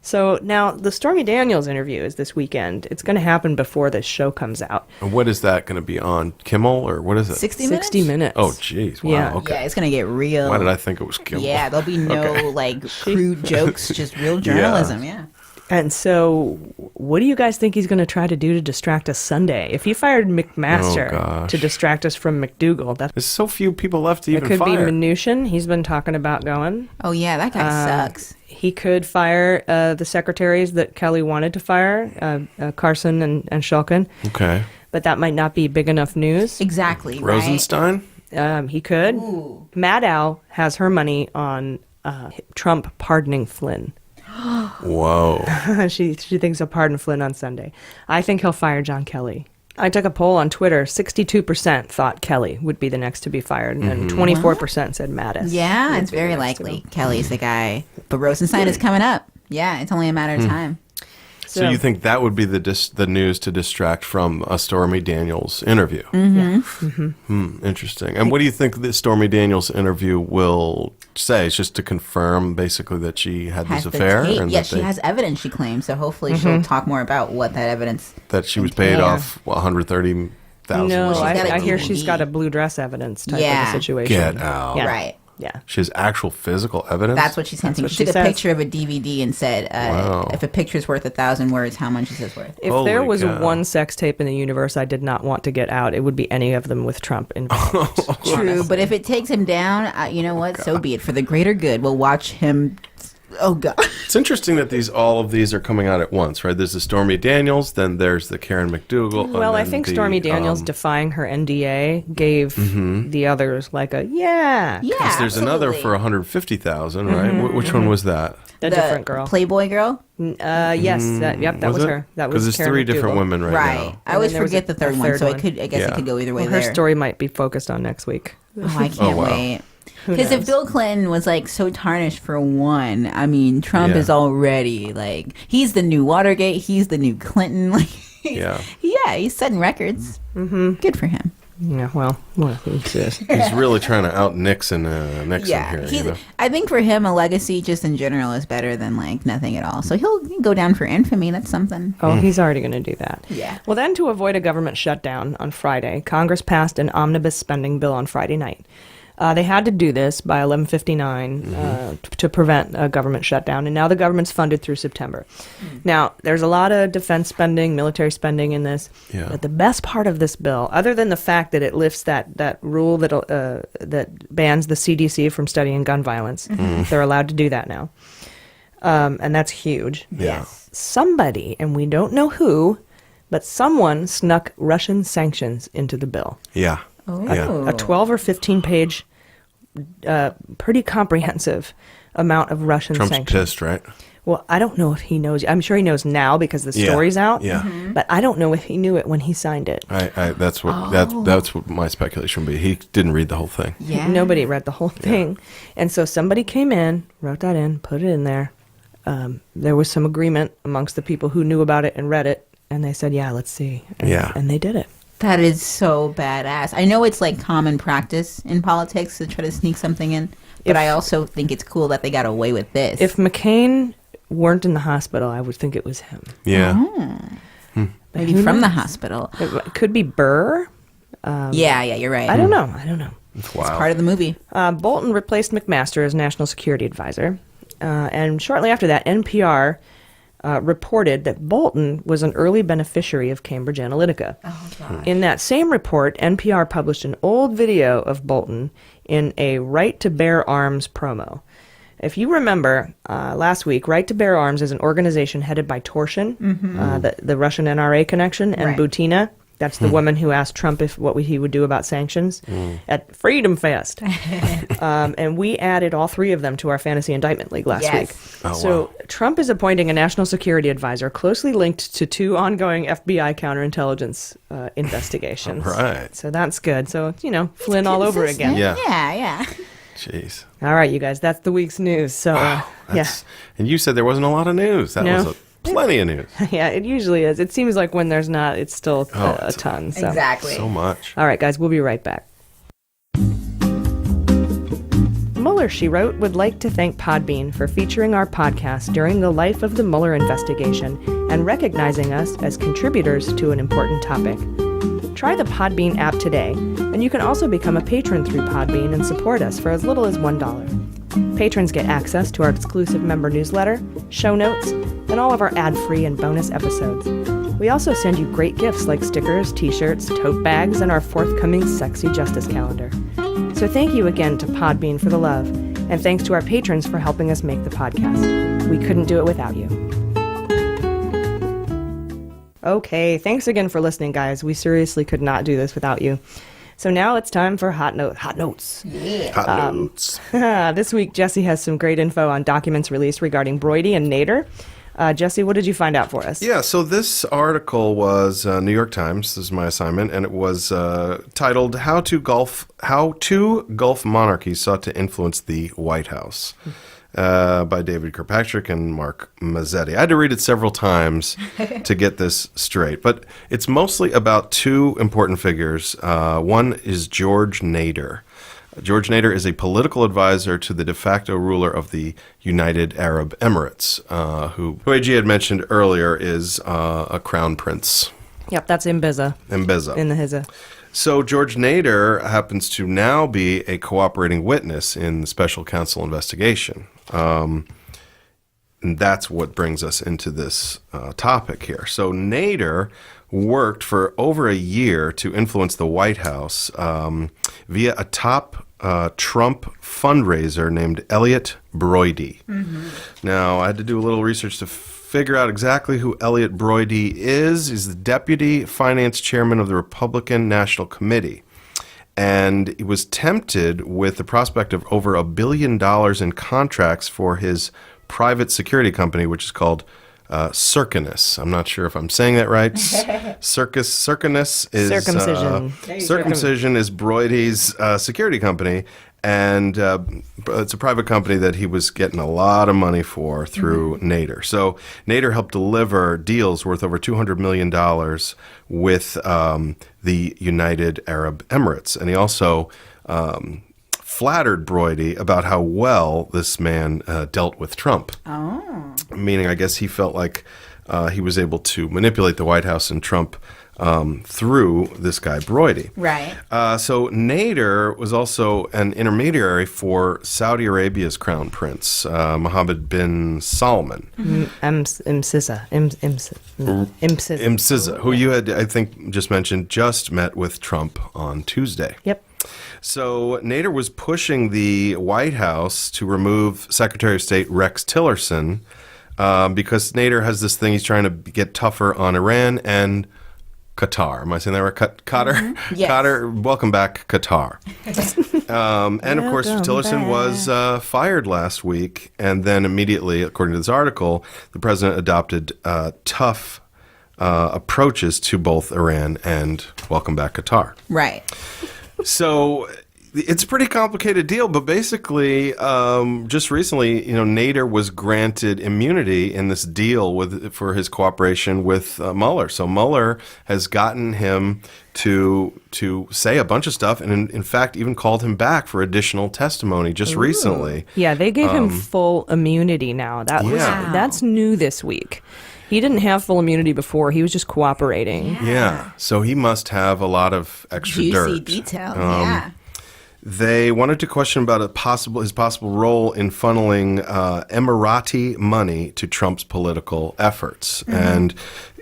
So now the Stormy Daniels interview is this weekend. It's going to happen before this show comes out. And what is that going to be on? Kimmel or what is it? 60 minutes? 60 minutes. Oh, jeez. Wow. Yeah. Okay. Yeah, it's going to get real. Why did I think it was Kimmel? Yeah, there'll be no crude jokes, just real journalism. Yeah. And so, what do you guys think he's going to try to do to distract us Sunday? If he fired McMaster to distract us from McDougal, there's so few people left to even fire. It could be fire. Mnuchin. He's been talking about going. Oh, yeah, that guy sucks. He could fire the secretaries that Kelly wanted to fire, Carson and Shulkin. Okay. But that might not be big enough news. Exactly. Rosenstein? He could. Ooh. Maddow has her money on Trump pardoning Flynn. Whoa. She thinks he'll pardon Flynn on Sunday. I think he'll fire John Kelly. I took a poll on Twitter. 62% thought Kelly would be the next to be fired, and 24% said Mattis. Yeah, it's very likely. Kelly's the guy. But Rosenstein is coming up. Yeah, it's only a matter of time. So you think that would be the news to distract from a Stormy Daniels interview? Interesting. And what do you think the Stormy Daniels interview will say? It's just to confirm, basically, that she had this affair? And yeah, she has evidence, she claims. So hopefully she'll talk more about what that evidence that she was paid off $130,000. No, I hear she's got a blue dress evidence type of a situation. Get out. Yeah. Right. Yeah. She has actual physical evidence? That's what she's hinting. She took a picture of a DVD and said, if a picture's worth 1,000 words, how much is this worth? If there was one sex tape in the universe I did not want to get out, it would be any of them with Trump involved. True, but if it takes him down, you know what? So be it. For the greater good, we'll watch him. Oh, God. It's interesting that all of these are coming out at once, right? There's the Stormy Daniels, then there's the Karen McDougal. Well, I think Stormy Daniels defying her NDA gave the others like a, yeah. Because there's another for $150,000, right? Which one was that? The different girl. Playboy girl? Yes. That was her. That was because there's Karen three McDougal. different women right now. I always forget the third one, so I guess it could go either way her there. story might be focused on next week. Oh, I can't wait. Because if Bill Clinton was so tarnished for one, I mean, Trump is already he's the new Watergate, he's the new Clinton. He's setting records. Good for him. Yeah, well, he's really trying to out Nixon here. I think for him, a legacy just in general is better than nothing at all. So he'll go down for infamy. That's something. Oh, he's already going to do that. Yeah. Well, then to avoid a government shutdown on Friday, Congress passed an omnibus spending bill on Friday night. They had to do this by 11:59 to prevent a government shutdown, and now the government's funded through September. Now, there's a lot of defense spending, military spending in this, but the best part of this bill, other than the fact that it lifts that rule that bans the CDC from studying gun violence, they're allowed to do that now, and that's huge. Yes. Somebody, and we don't know who, but someone snuck Russian sanctions into the bill. Yeah. A 12 or 15 page, pretty comprehensive amount of Russian Trump's sanctions. pissed, right? Well, I don't know if he knows. I'm sure he knows now because the story's out. Yeah. But I don't know if he knew it when he signed it. That's what my speculation would be. He didn't read the whole thing. Yeah. Nobody read the whole thing. And so somebody came in, wrote that in, put it in there. There was some agreement amongst the people who knew about it and read it. And they said, yeah, let's see. And they did it. That is so badass. I know it's like common practice in politics to try to sneak something in, but I also think it's cool that they got away with this. If McCain weren't in the hospital, I would think it was him. Yeah. Maybe from the hospital. It could be Burr. Yeah, you're right. I don't know. It's It's part of the movie. Bolton replaced McMaster as National Security Advisor. And shortly after that, NPR reported that Bolton was an early beneficiary of Cambridge Analytica. Oh, God. In that same report, NPR published an old video of Bolton in a Right to Bear Arms promo. If you remember, last week, Right to Bear Arms is an organization headed by Torshin, the Russian NRA connection, and Butina. That's the woman who asked Trump what he would do about sanctions at Freedom Fest. And we added all three of them to our Fantasy Indictment League last week. Oh, So wow. Trump is appointing a national security advisor closely linked to 2 ongoing FBI counterintelligence investigations. Right. So that's good. So, Flynn all over again. Yeah. Jeez. All right, you guys, that's the week's news. So, And you said there wasn't a lot of news. That No. was plenty of news. Yeah, it usually is. It seems like when there's not, it's still a ton. So. Exactly. So much. All right, guys, we'll be right back. Mueller, She Wrote, would like to thank Podbean for featuring our podcast during the life of the Mueller investigation and recognizing us as contributors to an important topic. Try the Podbean app today, and you can also become a patron through Podbean and support us for as little as $1. Patrons get access to our exclusive member newsletter, show notes, and all of our ad-free and bonus episodes. We also send you great gifts like stickers, t-shirts, tote bags, and our forthcoming Sexy Justice calendar. So thank you again to Podbean for the love, and thanks to our patrons for helping us make the podcast. We couldn't do it without you. Okay, thanks again for listening, guys. We seriously could not do this without you. So now it's time for Hot Notes. Yeah. Hot notes. This week, Jesse has some great info on documents released regarding Broidy and Nader. Jesse, what did you find out for us? Yeah, so this article was New York Times. This is my assignment, and it was titled "How Two Gulf Monarchies Sought to Influence the White House" by David Kirkpatrick and Mark Mazzetti. I had to read it several times to get this straight, but it's mostly about 2 important figures. One is George Nader. George Nader is a political advisor to the de facto ruler of the United Arab Emirates, who AG had mentioned earlier is a crown prince. Yep, that's Mbiza. Mbiza. In the Hizza. So George Nader happens to now be a cooperating witness in the special counsel investigation. And that's what brings us into this topic here. So Nader worked for over a year to influence the White House via a top Trump fundraiser named Elliot Broidy. Now, I had to do a little research to figure out exactly who Elliot Broidy is. He's the deputy finance chairman of the Republican National Committee. And he was tempted with the prospect of over $1 billion in contracts for his private security company, which is called Circinus. I'm not sure if I'm saying that right. Circinus is Circumcision. Circumcision is Broidy's security company, and it's a private company that he was getting a lot of money for through Nader. So Nader helped deliver deals worth over $200 million with the United Arab Emirates, and he also flattered Broidy about how well this man dealt with Trump. Oh. Meaning, I guess he felt like he was able to manipulate the White House and Trump through this guy Broidy. Right. So Nader was also an intermediary for Saudi Arabia's crown prince, Mohammed bin Salman. Msiza, who you had, I think, just mentioned, just met with Trump on Tuesday. Yep. So Nader was pushing the White House to remove Secretary of State Rex Tillerson because Nader has this thing, he's trying to get tougher on Iran and Qatar. Am I saying that right? Qatar? Mm-hmm. Yes. Qatar, welcome back, Qatar. And of course, Tillerson was fired last week. And then immediately, according to this article, the president adopted tough approaches to both Iran and welcome back, Qatar. Right. So it's a pretty complicated deal, but basically, just recently, Nader was granted immunity in this deal for his cooperation with Mueller. So Mueller has gotten him to say a bunch of stuff, and in fact, even called him back for additional testimony just recently. Yeah, they gave him full immunity now. That's new this week. He didn't have full immunity before. He was just cooperating. Yeah. So he must have a lot of extra Juicy dirt. detail. Yeah. They wanted to question about his possible role in funneling Emirati money to Trump's political efforts, and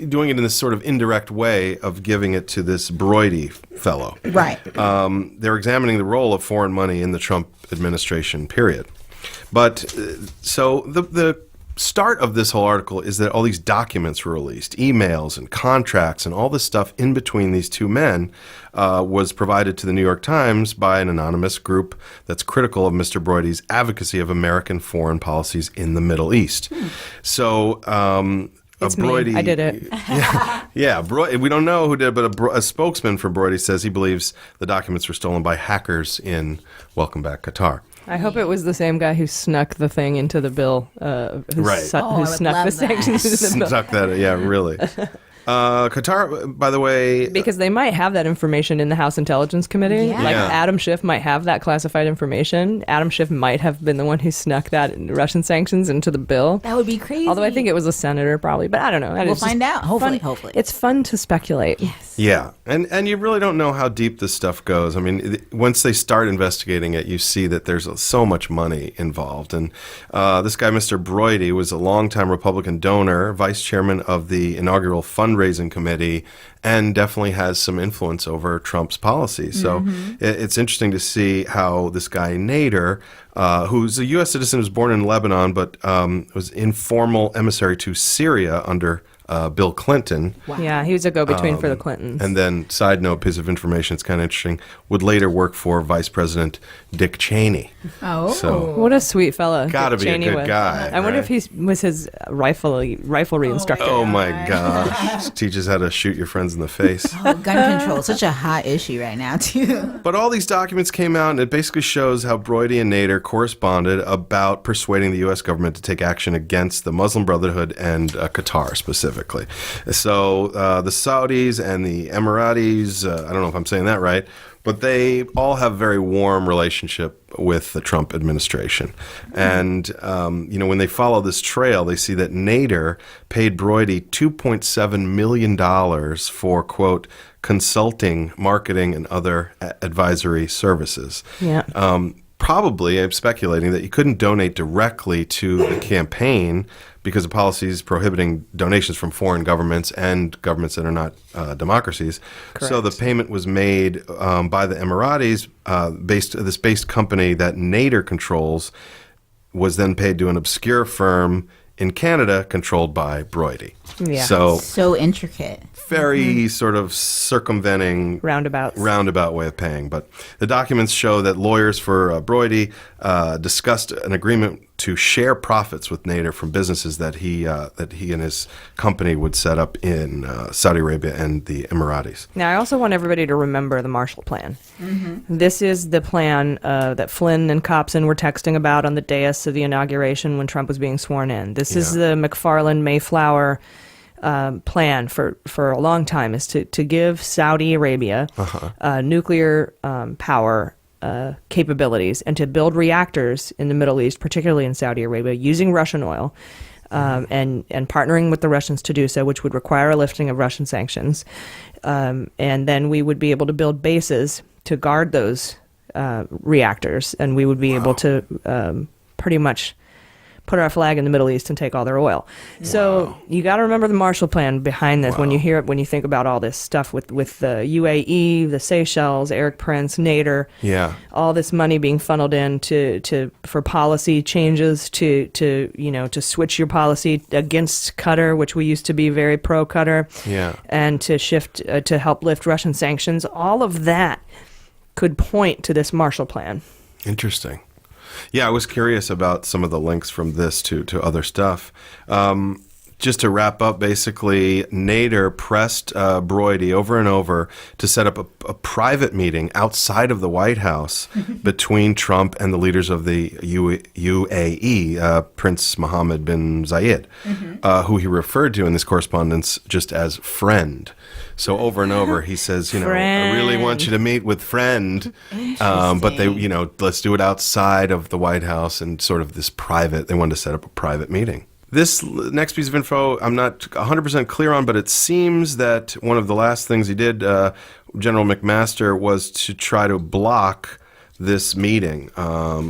doing it in this sort of indirect way of giving it to this Brody fellow. Right. They're examining the role of foreign money in the Trump administration, period. But so the start of this whole article is that all these documents were released, emails and contracts and all this stuff in between these two men was provided to the New York Times by an anonymous group that's critical of Mr. Broidy's advocacy of American foreign policies in the Middle East. So it's Brody, me. I did it. Yeah, we don't know who did it, but a spokesman for Brody says he believes the documents were stolen by hackers in Welcome Back, Qatar. I hope it was the same guy who snuck the thing into the bill. Who Right. snuck the sanctions into the bill. Snuck that, yeah, really. Qatar, by the way... Because they might have that information in the House Intelligence Committee. Yeah. Like Yeah. Adam Schiff might have that classified information. Adam Schiff might have been the one who snuck that Russian sanctions into the bill. That would be crazy. Although I think it was a senator probably, but I don't know. We'll find out. Hopefully. It's fun to speculate. Yes. Yeah, and you really don't know how deep this stuff goes. I mean, once they start investigating it, you see that there's so much money involved. And this guy, Mr. Brody, was a longtime Republican donor, vice chairman of the inaugural fundraising committee, and definitely has some influence over Trump's policies. So it's interesting to see how this guy Nader, who's a U.S. citizen, was born in Lebanon, but was informal emissary to Syria under Bill Clinton. Wow. Yeah, he was a go-between for the Clintons. And then, side note, piece of information, it's kind of interesting, would later work for Vice President Dick Cheney. Oh. So, What a sweet fella. Gotta Dick be a Cheney good was. guy, I wonder right? if he was his riflery instructor. oh my gosh. Teaches how to shoot your friends in the face. Oh, gun control, such a hot issue right now, too. But all these documents came out, and it basically shows how Brody and Nader corresponded about persuading the U.S. government to take action against the Muslim Brotherhood and Qatar specifically. So the Saudis and the Emiratis, I don't know if I'm saying that right, but they all have a very warm relationship with the Trump administration. And, when they follow this trail, they see that Nader paid Brody $2.7 million for, quote, consulting, marketing, and other advisory services. Yeah. Probably, I'm speculating that you couldn't donate directly to the campaign because of policies prohibiting donations from foreign governments and governments that are not democracies. Correct. So the payment was made by the Emiratis, this based company that Nader controls, was then paid to an obscure firm in Canada controlled by Brody. Yeah. So intricate. Very sort of circumventing roundabout way of paying. But the documents show that lawyers for Brody discussed an agreement to share profits with Nader from businesses that he and his company would set up in Saudi Arabia and the Emiratis. Now, I also want everybody to remember the Marshall Plan. This is the plan that Flynn and Copson were texting about on the dais of the inauguration when Trump was being sworn in. This is the McFarland-Mayflower plan for a long time, is to give Saudi Arabia nuclear power capabilities and to build reactors in the Middle East, particularly in Saudi Arabia, using Russian oil and partnering with the Russians to do so, which would require a lifting of Russian sanctions. And then we would be able to build bases to guard those reactors, and we would be able to pretty much put our flag in the Middle East and take all their oil. So you got to remember the Marshall Plan behind this when you hear it, when you think about all this stuff with the UAE, the Seychelles, Eric Prince, Nader, all this money being funneled in for policy changes to switch your policy against Qatar, which we used to be very pro Qatar, and to shift to help lift Russian sanctions. All of that could point to this Marshall Plan. Interesting. Yeah, I was curious about some of the links from this to other stuff. Just to wrap up, basically, Nader pressed Brody over and over to set up a private meeting outside of the White House between Trump and the leaders of the UAE, Prince Mohammed bin Zayed, who he referred to in this correspondence just as friend. So over and over, he says, I really want you to meet with friend, but they, let's do it outside of the White House and sort of this private. They wanted to set up a private meeting. This next piece of info, I'm not 100% clear on, but it seems that one of the last things he did, General McMaster, was to try to block this meeting,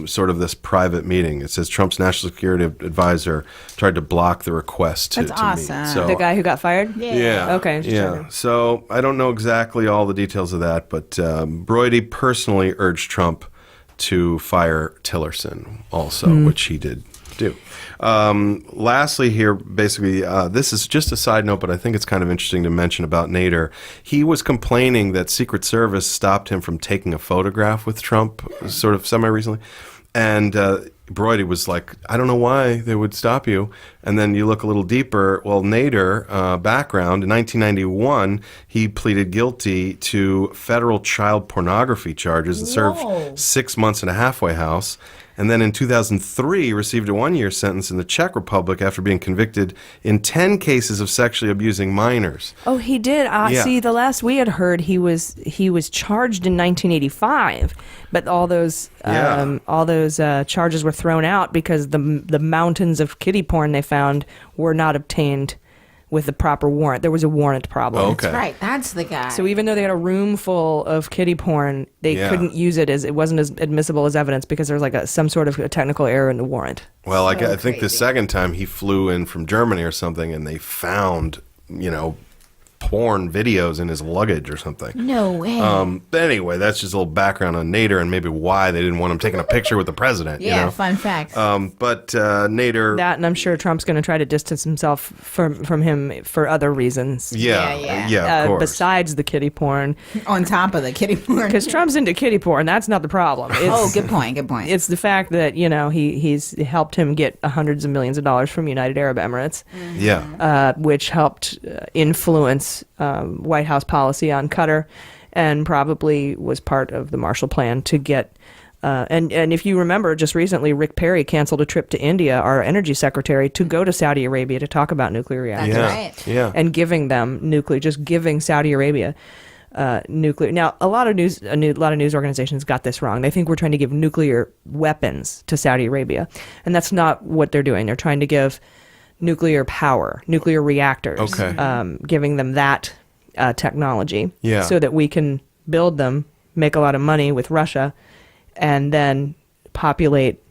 sort of this private meeting. It says Trump's national security advisor tried to block the request to awesome. meet. So, the guy who got fired? Yeah. Okay. Yeah. So I don't know exactly all the details of that, but Brody personally urged Trump to fire Tillerson also, which he did do. Lastly here, basically, this is just a side note, but I think it's kind of interesting to mention about Nader. He was complaining that Secret Service stopped him from taking a photograph with Trump sort of semi-recently. And Brody was like, I don't know why they would stop you. And then you look a little deeper. Well, Nader, background, in 1991, he pleaded guilty to federal child pornography charges and served 6 months in a halfway house. And then in 2003, received a 1-year sentence in the Czech Republic after being convicted in 10 cases of sexually abusing minors. Oh, he did. See, the last we had heard, he was charged in 1985, but all those charges were thrown out because the mountains of kiddie porn they found were not obtained with the proper warrant. There was a warrant problem. Okay. That's right. That's the guy. So even though they had a room full of kiddie porn, they couldn't use it it wasn't as admissible as evidence because there was like some sort of a technical error in the warrant. Well, I think the second time he flew in from Germany or something and they found, porn videos in his luggage or something. No way. But anyway, that's just a little background on Nader and maybe why they didn't want him taking a picture with the president. Fun fact. But Nader... That, and I'm sure Trump's going to try to distance himself from him for other reasons. Yeah, of course. Besides the kiddie porn. On top of the kiddie porn. Because Trump's into kiddie porn. That's not the problem. Good point. It's the fact that, he's helped him get hundreds of millions of dollars from United Arab Emirates. Which helped influence White House policy on Qatar, and probably was part of the Marshall Plan to get. And if you remember, just recently, Rick Perry canceled a trip to India, our energy secretary, to go to Saudi Arabia to talk about nuclear reactors. That's right. Yeah. And giving them nuclear, just giving Saudi Arabia nuclear. Now, a lot of news organizations got this wrong. They think we're trying to give nuclear weapons to Saudi Arabia, and that's not what they're doing. They're trying to give nuclear power, nuclear reactors, giving them that technology so that we can build them, make a lot of money with Russia, and then populate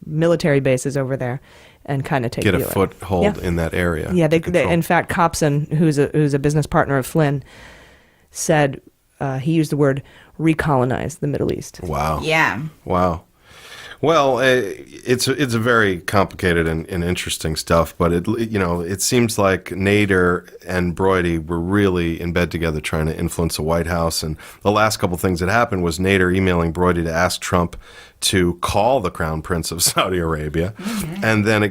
military bases over there and kind of get a foothold in that area. Yeah, they in fact, Copson, who's a business partner of Flynn, said he used the word recolonize the Middle East. Wow. Yeah. Wow. Well, it's a very complicated and interesting stuff, but it seems like Nader and Brody were really in bed together trying to influence the White House. And the last couple things that happened was Nader emailing Brody to ask Trump to call the Crown Prince of Saudi Arabia, and then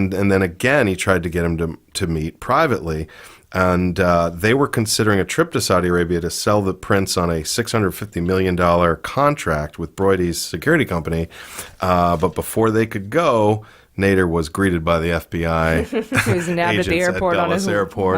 then again he tried to get him to meet privately. And they were considering a trip to Saudi Arabia to sell the prince on a $650 million contract with Brody's security company. But before they could go, Nader was greeted by the FBI. He was nabbed at the airport on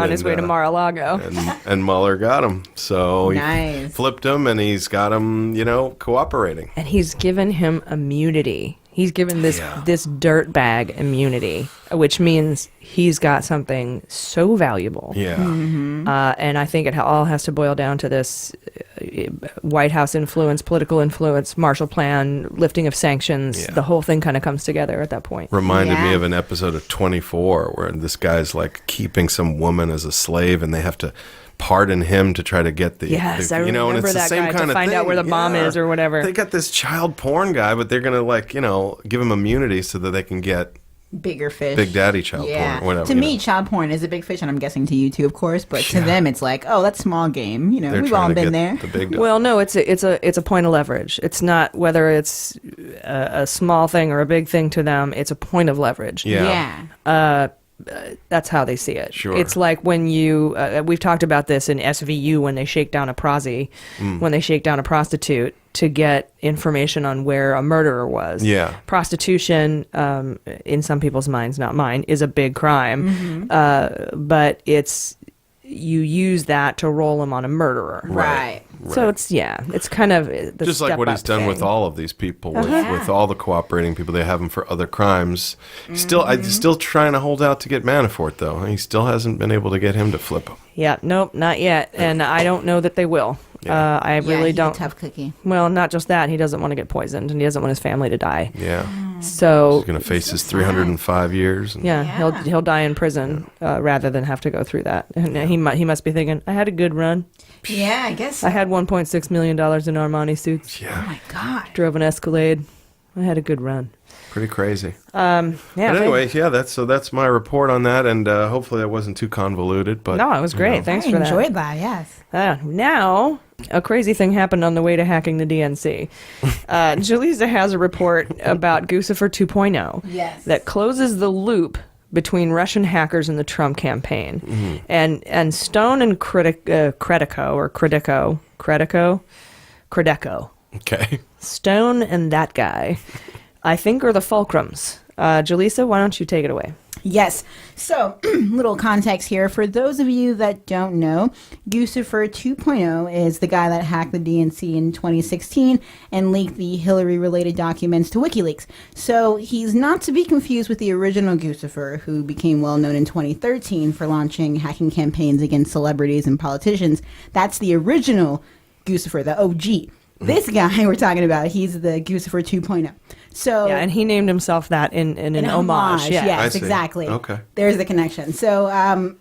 his way to Mar-a-Lago. And Mueller got him. So he flipped him, and he's got him, cooperating. And he's given him immunity. He's given this dirtbag immunity, which means he's got something so valuable. Yeah. And I think it all has to boil down to this White House influence, political influence, Marshall Plan, lifting of sanctions. The whole thing kind of comes together at that point. Reminded me of an episode of 24 where this guy's like keeping some woman as a slave, and they have to pardon him to try to get the I you know, and remember it's the that same guy kind to of find thing. out where the bomb is or whatever. They got this child porn guy, but they're gonna like, you know, give him immunity so that they can get bigger fish, Big Daddy child porn or whatever. To me, child porn is a big fish, and I'm guessing to you too, of course. But to them, it's like, oh, that's small game. You know, They're we've trying all to been get there. the big dog. Well, no, it's a point of leverage. It's not whether it's a small thing or a big thing to them. It's a point of leverage. That's how they see it. Sure. It's like when you we've talked about this in SVU when they shake down a prosy, when they shake down a prostitute to get information on where a murderer was. Yeah. Prostitution, in some people's minds, not mine, is a big crime. But you use that to roll them on a murderer. Right. So it's kind of the just like what he's done with thing. all of these people, with all the cooperating people. They have him for other crimes. I'm still trying to hold out to get Manafort, though. He still hasn't been able to get him to flip him. Yeah, nope, not yet. And I don't know that they will. I really he's don't. a tough cookie. Well, not just that. He doesn't want to get poisoned, and he doesn't want his family to die. Yeah. So He's going to face his 305 years. And he'll die in prison rather than have to go through that. And he must be thinking, I had a good run. Yeah, I guess. I had $1.6 million in Armani suits. Yeah. Oh my God. Drove an Escalade. I had a good run. Pretty crazy. Yeah. But anyway, that's my report on that, and hopefully that wasn't too convoluted. But No, it was great. Thanks for that. I enjoyed that, yes. Now, a crazy thing happened on the way to hacking the DNC. Jaleesa has a report about Guccifer 2.0 Yes. that closes the loop between Russian hackers and the Trump campaign. And Stone and Credico. Okay. Stone and that guy, I think, are the fulcrums. Jaleesa, why don't you take it away? Yes. So, little context here. For those of you that don't know, Guccifer 2.0 is the guy that hacked the DNC in 2016 and leaked the Hillary-related documents to WikiLeaks. So, he's not to be confused with the original Guccifer, who became well known in 2013 for launching hacking campaigns against celebrities and politicians. That's the original Guccifer, the OG. This guy we're talking about, he's the Guccifer 2.0. So yeah, and he named himself that in an homage. Yeah. Yes, exactly. Okay. There's the connection. So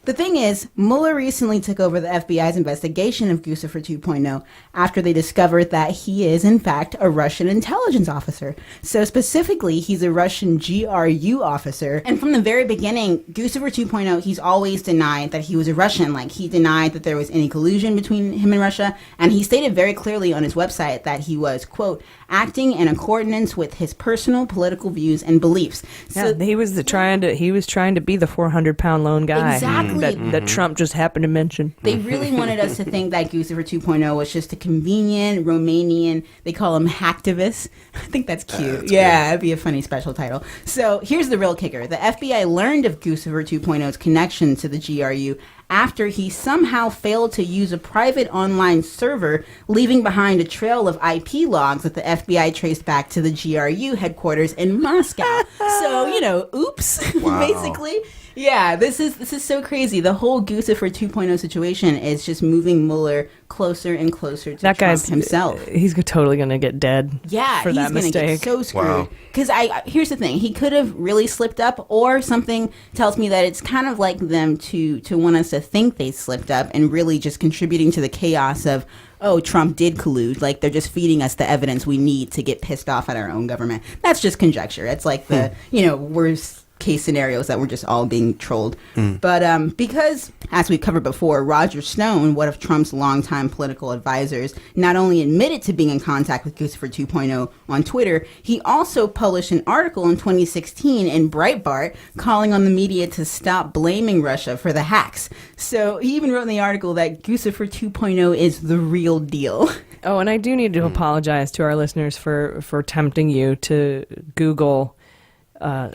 the thing is, Mueller recently took over the FBI's investigation of Guccifer 2.0 after they discovered that he is, in fact, a Russian intelligence officer. So specifically, he's a Russian GRU officer. And from the very beginning, Guccifer 2.0, he's always denied that he was a Russian. Like, he denied that there was any collusion between him and Russia. And he stated very clearly on his website that he was, quote, acting in accordance with his personal political views and beliefs. So he was trying to be the 400-pound lone guy. Exactly. That Trump just happened to mention. They really wanted us to think that Guccifer 2.0 was just a convenient Romanian, they call him hacktivist. I think that's cute. It'd be a funny special title. So here's the real kicker. The FBI learned of Guccifer 2.0's connection to the GRU after he somehow failed to use a private online server, leaving behind a trail of IP logs that the FBI traced back to the GRU headquarters in Moscow. So, oops, Wow. basically. Yeah, this is so crazy. The whole Guccifer 2.0 situation is just moving Mueller closer and closer to That Trump guy's himself. He's totally going to get dead. Yeah, for he's that going to get mistake. so screwed. Wow. Because here's the thing: he could have really slipped up, or something tells me that it's kind of like them to want us to think they slipped up, and really just contributing to the chaos of, oh, Trump did collude. Like, they're just feeding us the evidence we need to get pissed off at our own government. That's just conjecture. It's like the worst case scenarios that we're just all being trolled. But because, as we covered before, Roger Stone, one of Trump's longtime political advisors, not only admitted to being in contact with Guccifer 2.0 on Twitter, he also published an article in 2016 in Breitbart calling on the media to stop blaming Russia for the hacks. So he even wrote in the article that Guccifer 2.0 is the real deal. Oh, and I do need to apologize to our listeners for tempting you to Google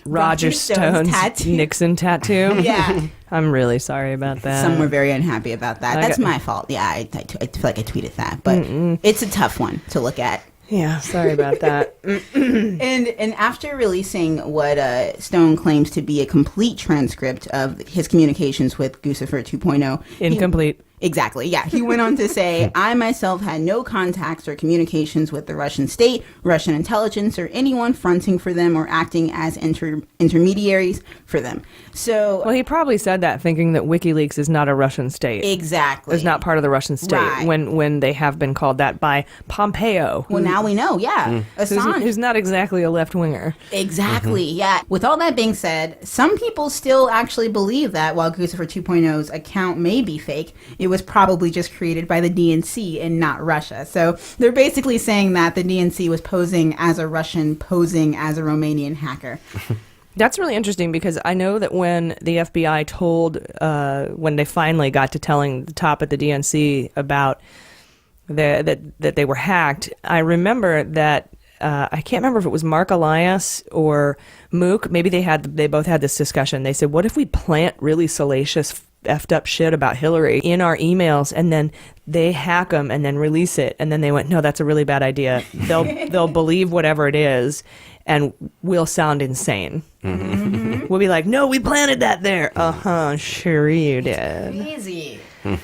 Roger Stone's tattoo. Nixon tattoo. Yeah. I'm really sorry about that. Some were very unhappy about that. That's my fault. Yeah, I feel like I tweeted that. But it's a tough one to look at. Yeah, sorry about that. And after releasing what Stone claims to be a complete transcript of his communications with Guccifer 2.0, Incomplete. Exactly, yeah. He went on to say, I myself had no contacts or communications with the Russian state, Russian intelligence, or anyone fronting for them or acting as intermediaries for them. So, well, he probably said that thinking that WikiLeaks is not a Russian state. Exactly. It's not part of the Russian state Right. when they have been called that by Pompeo. Well, now we know, yeah. Assange. Who's not exactly a left-winger. Exactly, yeah. With all that being said, some people still actually believe that while Guccifer 2.0's account may be fake, it was probably just created by the DNC and not Russia. So they're basically saying that the DNC was posing as a Russian, posing as a Romanian hacker. That's really interesting because I know that when the FBI told, when they finally got to telling the top at the DNC about that they were hacked, I remember that I can't remember if it was Mark Elias or Mook. Maybe they both had this discussion. They said, "What if we plant really salacious, effed up shit about Hillary in our emails, and then they hack them and then release it?" And then they went, "No, that's a really bad idea. They'll believe whatever it is, and we'll sound insane." Mm-hmm. We'll be like, "No, we planted that there." Sure you did. Crazy.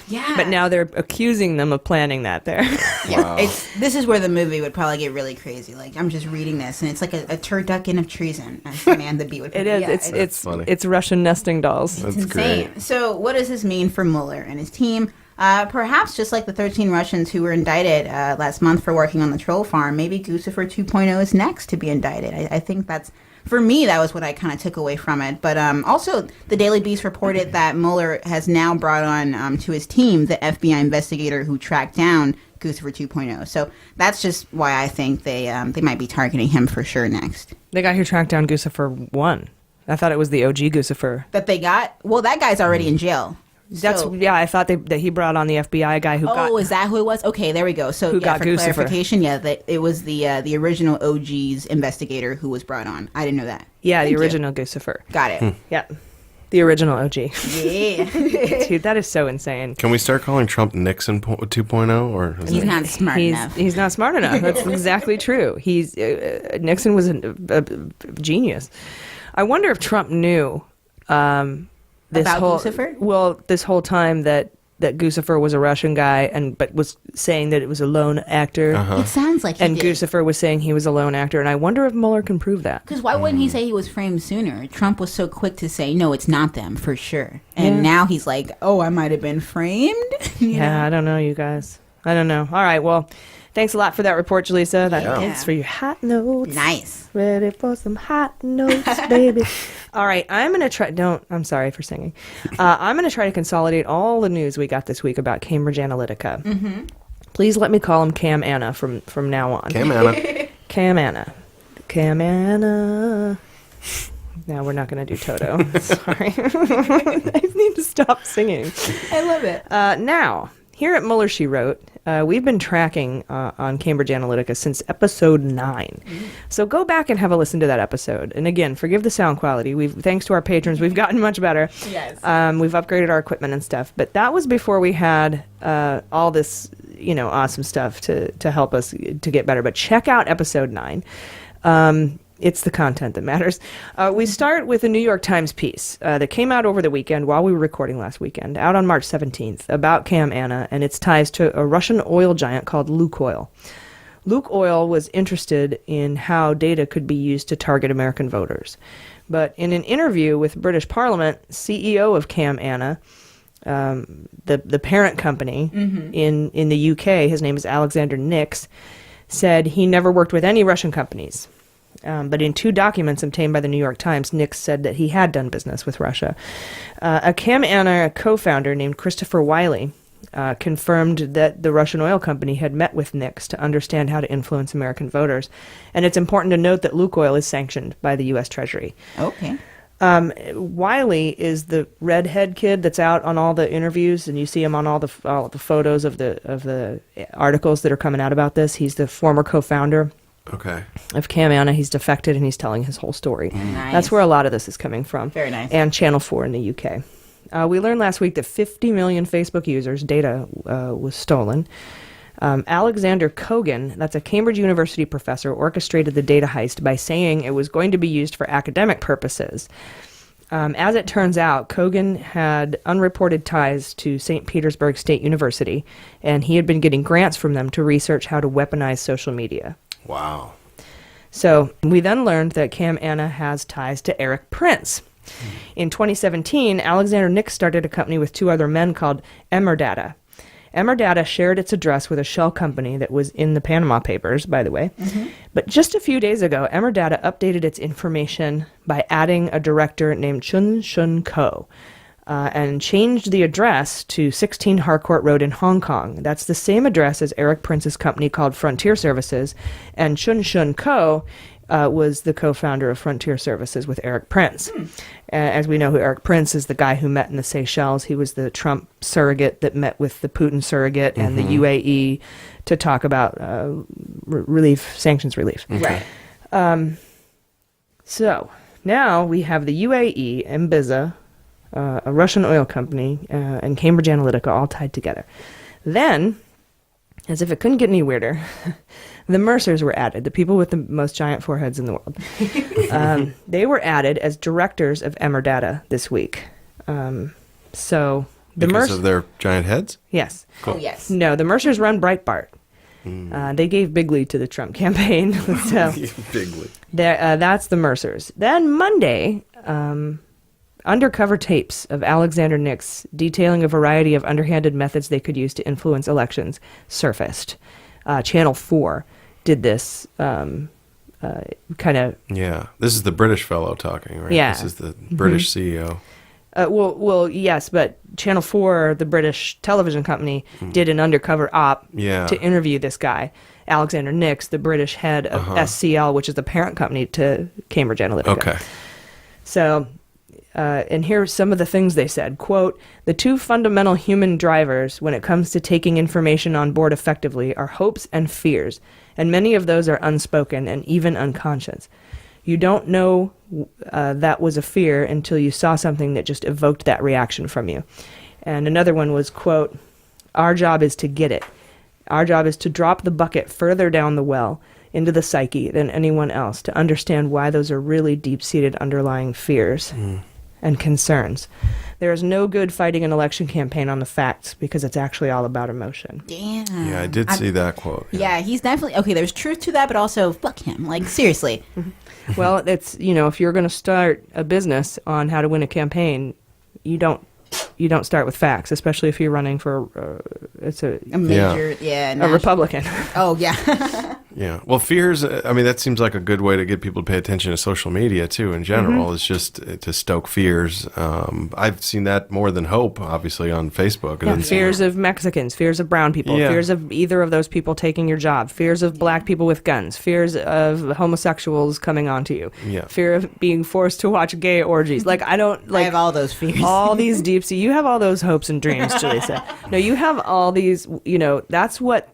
Yeah. But now they're accusing them of planting that there. Wow. This is where the movie would probably get really crazy. Like, I'm just reading this, and it's like a turducken of treason, as Amanda B would put it is. Yeah, it's funny. It's Russian nesting dolls. It's insane. Great. So what does this mean for Mueller and his team? Perhaps just like the 13 Russians who were indicted last month for working on the troll farm, maybe Guccifer 2.0 is next to be indicted. I think that's, for me, that was what I kind of took away from it. But also, the Daily Beast reported that Mueller has now brought on to his team the FBI investigator who tracked down Guccifer 2.0. So that's just why I think they might be targeting him for sure next. The guy who tracked down Guccifer 1. I thought it was the OG Guccifer. That they got? Well, that guy's already in jail. Yeah, I thought that he brought on the FBI guy who got... Oh, is that who it was? Okay, there we go. So, who got for Guccifer. Clarification, that it was the original OG's investigator who was brought on. I didn't know that. Yeah, the original Guccifer. Got it. Yeah. The original OG. Yeah. Dude, that is so insane. Can we start calling Trump Nixon 2.0? Or he's not smart enough. He's not smart enough. That's exactly true. Nixon was a genius. I wonder if Trump knew... Guccifer? Well, this whole time that Guccifer was a Russian guy, but was saying that it was a lone actor. It sounds like he and did. Guccifer was saying he was a lone actor, and I wonder if Mueller can prove that. Because why wouldn't he say he was framed sooner? Trump was so quick to say, no, it's not them, for sure. And now he's like, oh, I might have been framed? Yeah, I don't know, you guys. I don't know. All right, well, thanks a lot for that report, Jaleesa. Thanks for your hot notes. Nice. Ready for some hot notes, baby. All right, I'm going to try... I'm sorry for singing. I'm going to try to consolidate all the news we got this week about Cambridge Analytica. Mm-hmm. Please let me call him Cam Anna from now on. Cam Anna. Cam Anna. Cam Anna. Now we're not going to do Toto. Sorry. I need to stop singing. I love it. Now, here at Mueller, She Wrote, we've been tracking on Cambridge Analytica since episode 9. So go back and have a listen to that episode. And again, forgive the sound quality. Thanks to our patrons, we've gotten much better. Yes. We've upgraded our equipment and stuff. But that was before we had all this, awesome stuff to help us to get better. But check out episode 9. It's the content that matters. We start with a New York Times piece that came out over the weekend while we were recording last weekend, out on March 17th, about Cam Anna and its ties to a Russian oil giant called Lukoil. Lukoil was interested in how data could be used to target American voters. But in an interview with British Parliament, CEO of Cam Anna, the parent company in the UK, his name is Alexander Nix, said he never worked with any Russian companies. But in 2 documents obtained by the New York Times, Nix said that he had done business with Russia. A Cam Anna co-founder named Christopher Wiley confirmed that the Russian oil company had met with Nix to understand how to influence American voters. And it's important to note that Lukoil is sanctioned by the U.S. Treasury. Okay. Wiley is the redhead kid that's out on all the interviews, and you see him on all the photos of the articles that are coming out about this. He's the former co-founder. Okay. Of Cam Anna. He's defected and he's telling his whole story. Nice. That's where a lot of this is coming from. Very nice. And Channel 4 in the UK. We learned last week that 50 million Facebook users' data was stolen. Alexander Kogan, that's a Cambridge University professor, orchestrated the data heist by saying it was going to be used for academic purposes. As it turns out, Kogan had unreported ties to St. Petersburg State University, and he had been getting grants from them to research how to weaponize social media. Wow. So we then learned that Cam Anna has ties to Eric Prince. In 2017, Alexander Nix started a company with two other men called Emerdata. Emerdata shared its address with a shell company that was in the Panama Papers, by the way. But just a few days ago, Emerdata updated its information by adding a director named Chun Shun Ko and changed the address to 16 Harcourt Road in Hong Kong. That's the same address as Eric Prince's company called Frontier Services, and Chun Shun Ko was the co-founder of Frontier Services with Eric Prince. As we know, who Eric Prince is, the guy who met in the Seychelles. He was the Trump surrogate that met with the Putin surrogate and the UAE to talk about sanctions relief. Right. So now we have the UAE, Mbiza, a Russian oil company, and Cambridge Analytica all tied together. Then, as if it couldn't get any weirder, the Mercers were added, the people with the most giant foreheads in the world. They were added as directors of Emerdata this week. So the Because of their giant heads? Yes. Cool. Oh, yes. No, the Mercers run Breitbart. They gave big lead to the Trump campaign. So Big league. that's the Mercers. Then Monday, undercover tapes of Alexander Nix detailing a variety of underhanded methods they could use to influence elections surfaced. Channel 4 did this kind of... Yeah. This is the British fellow talking, right? Yeah. This is the British CEO. Well, yes, but Channel 4, the British television company, did an undercover op to interview this guy, Alexander Nix, the British head of SCL, which is the parent company to Cambridge Analytica. Okay. So, and here are some of the things they said. Quote, "The two fundamental human drivers when it comes to taking information on board effectively are hopes and fears, and many of those are unspoken and even unconscious. You don't know that was a fear until you saw something that just evoked that reaction from you." And another one was, quote, "Our job is to get it. Our job is to drop the bucket further down the well into the psyche than anyone else to understand why those are really deep-seated underlying fears and concerns. There is no good fighting an election campaign on the facts because it's actually all about emotion." Damn. Yeah, I did see that quote. Yeah, he's definitely... Okay, there's truth to that, but also, fuck him. Like, seriously. Well, it's, if you're going to start a business on how to win a campaign, you don't start with facts, especially if you're running for A major... a Republican. Oh, yeah. Yeah. Well, fears, that seems like a good way to get people to pay attention to social media, too, in general, is just to stoke fears. I've seen that more than hope, obviously, on Facebook. Yeah, fears of Mexicans, fears of brown people, fears of either of those people taking your job, fears of black people with guns, fears of homosexuals coming onto you, fear of being forced to watch gay orgies. Like, I have all those fears. All these deep sea. You have all those hopes and dreams, Julie said. No, you have all these, that's what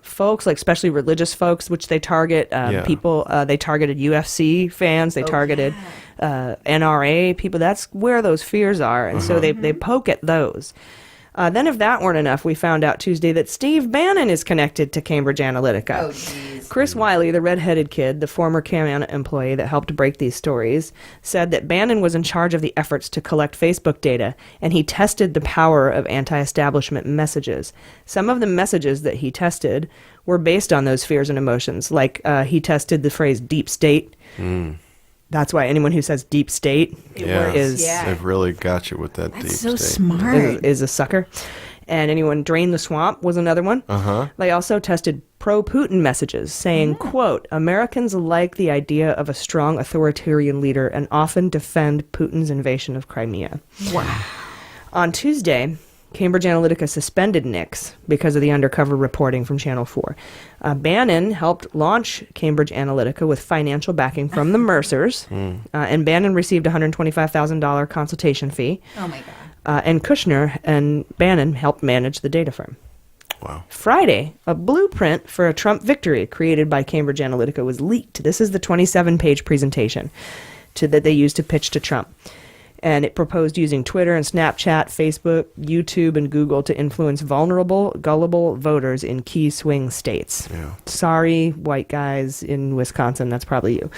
folks, like especially religious folks, which they target people, they targeted UFC fans, they targeted NRA people. That's where those fears are. And so they poke at those. Then if that weren't enough, we found out Tuesday that Steve Bannon is connected to Cambridge Analytica. Oh, geez. Chris Wiley, the redheaded kid, the former Cam Anna employee that helped break these stories, said that Bannon was in charge of the efforts to collect Facebook data, and he tested the power of anti-establishment messages. Some of the messages that he tested were based on those fears and emotions, like he tested the phrase deep state. That's why anyone who says deep state they've really got you with that. That's deep so state. smart. Is a sucker. And anyone drain the swamp was another one. They also tested pro-Putin messages saying, quote, "Americans like the idea of a strong authoritarian leader and often defend Putin's invasion of Crimea." Wow. On Tuesday, Cambridge Analytica suspended Nix because of the undercover reporting from Channel 4. Bannon helped launch Cambridge Analytica with financial backing from the Mercers, and Bannon received a $125,000 consultation fee. Oh, my God. And Kushner and Bannon helped manage the data firm. Wow. Friday, a blueprint for a Trump victory created by Cambridge Analytica was leaked. This is the 27-page presentation that they used to pitch to Trump. And it proposed using Twitter and Snapchat, Facebook, YouTube, and Google to influence vulnerable, gullible voters in key swing states. Yeah. Sorry, white guys in Wisconsin, that's probably you.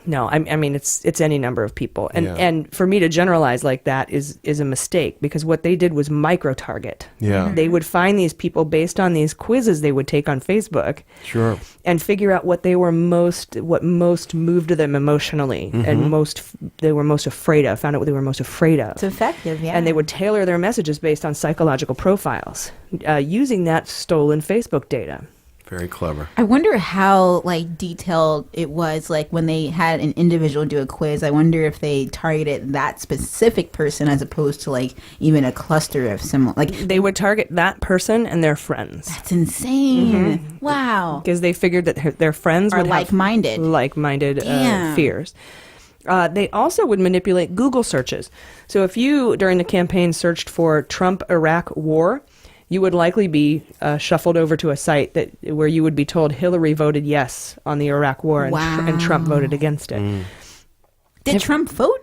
No, I mean it's any number of people, and for me to generalize like that is a mistake, because what they did was micro target. Yeah, they would find these people based on these quizzes they would take on Facebook, sure, and figure out what most moved them emotionally, and they were most afraid of. Found out what they were most afraid of. It's effective, yeah. And they would tailor their messages based on psychological profiles, using that stolen Facebook data. Very clever. I wonder how detailed it was, when they had an individual do a quiz. I wonder if they targeted that specific person as opposed to even a cluster of similar. They would target that person and their friends. That's insane. Wow. Because they figured that their friends are would like-minded. have like-minded fears. They also would manipulate Google searches. So if you, during the campaign, searched for Trump-Iraq war, you would likely be shuffled over to a site where you would be told Hillary voted yes on the Iraq war and Trump voted against it. Did Trump vote?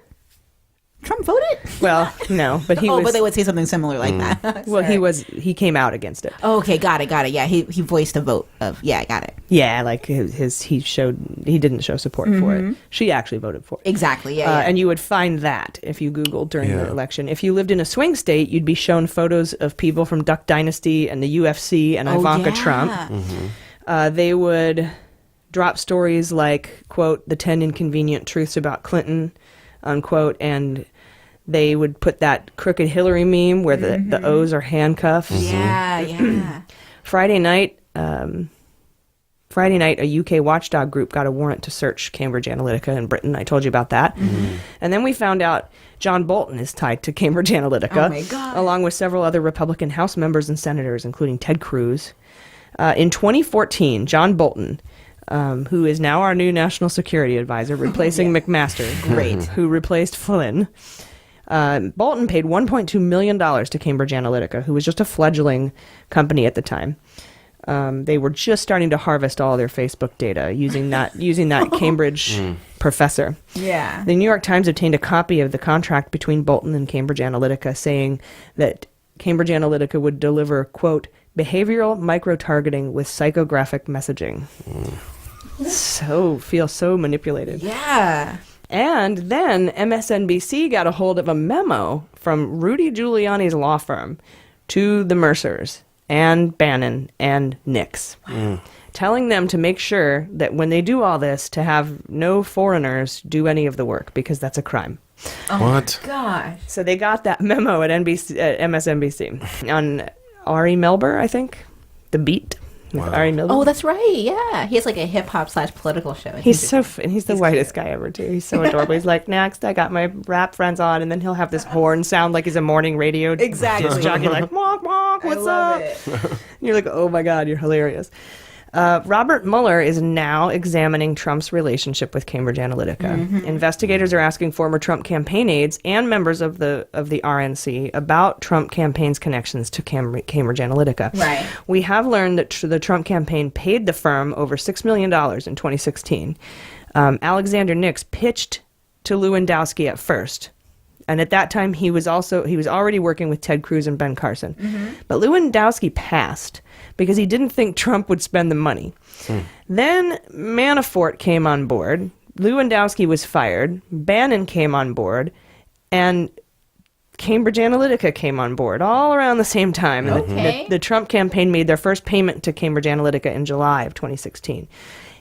Trump voted? Well, no, but he was... but they would say something similar like that. Well, he came out against it. Oh, okay, got it. Yeah, he voiced a vote of, I got it. Yeah, he didn't show support for it. She actually voted for it. Exactly, yeah. And you would find that if you Googled during the election. If you lived in a swing state, you'd be shown photos of people from Duck Dynasty and the UFC and Ivanka Trump. They would drop stories like, quote, the 10 inconvenient truths about Clinton, unquote, and they would put that crooked Hillary meme where the O's are handcuffs. Yeah. Friday night, a UK watchdog group got a warrant to search Cambridge Analytica in Britain. I told you about that. And then we found out John Bolton is tied to Cambridge Analytica, oh my God, along with several other Republican House members and senators, including Ted Cruz. In 2014, John Bolton, who is now our new national security advisor, replacing McMaster, who replaced Flynn. Bolton paid $1.2 million to Cambridge Analytica, who was just a fledgling company at the time. They were just starting to harvest all their Facebook data using that Cambridge professor. Yeah. The New York Times obtained a copy of the contract between Bolton and Cambridge Analytica, saying that Cambridge Analytica would deliver, quote, behavioral micro-targeting with psychographic messaging. Feel so manipulated. Yeah. And then MSNBC got a hold of a memo from Rudy Giuliani's law firm to the Mercers and Bannon and Nix, telling them to make sure that when they do all this, to have no foreigners do any of the work, because that's a crime. Oh what? My gosh. So they got that memo at MSNBC on Ari Melber, I think, The Beat. Wow. Ari Melber. Oh, that's right. Yeah, he has a hip hop / political show. He's the whitest guy ever too. He's so adorable. He's like, next I got my rap friends on, and then he'll have this horn sound like he's a morning radio disc jockey, like wonk wonk, what's up? And you're like, oh my God, you're hilarious. Robert Mueller is now examining Trump's relationship with Cambridge Analytica. Investigators are asking former Trump campaign aides and members of the RNC about Trump campaign's connections to Cambridge Analytica. Right. We have learned that the Trump campaign paid the firm over $6 million in 2016. Alexander Nix pitched to Lewandowski at first. And at that time, he was already working with Ted Cruz and Ben Carson. But Lewandowski passed because he didn't think Trump would spend the money. Then Manafort came on board. Lewandowski was fired. Bannon came on board. And Cambridge Analytica came on board all around the same time. And the Trump campaign made their first payment to Cambridge Analytica in July of 2016.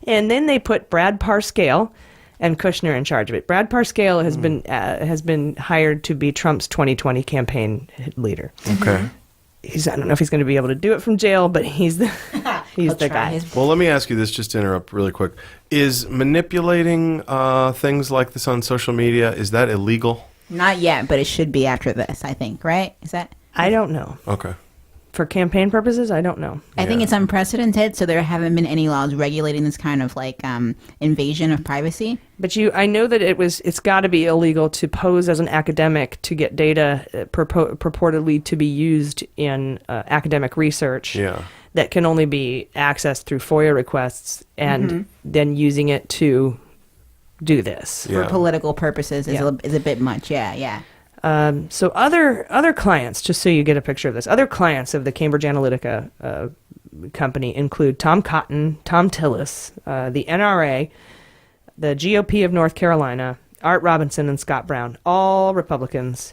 And then they put Brad Parscale and Kushner in charge of it. Brad Parscale has been hired to be Trump's 2020 campaign leader. Okay. I don't know if he's going to be able to do it from jail, but he's the guy. Well, let me ask you this, just to interrupt really quick. Is manipulating things like this on social media, is that illegal? Not yet, but it should be after this, I think, right? Is that? I don't know. Okay. For campaign purposes, I don't know. I think it's unprecedented, so there haven't been any laws regulating this kind of invasion of privacy. But I know that it's got to be illegal to pose as an academic to get data purportedly to be used in academic research that can only be accessed through FOIA requests, and then using it to do this. For political purposes is a bit much. Yeah. So other clients, just so you get a picture of this, other clients of the Cambridge Analytica company include Tom Cotton, Tom Tillis, the NRA, the GOP of North Carolina, Art Robinson, and Scott Brown, all Republicans.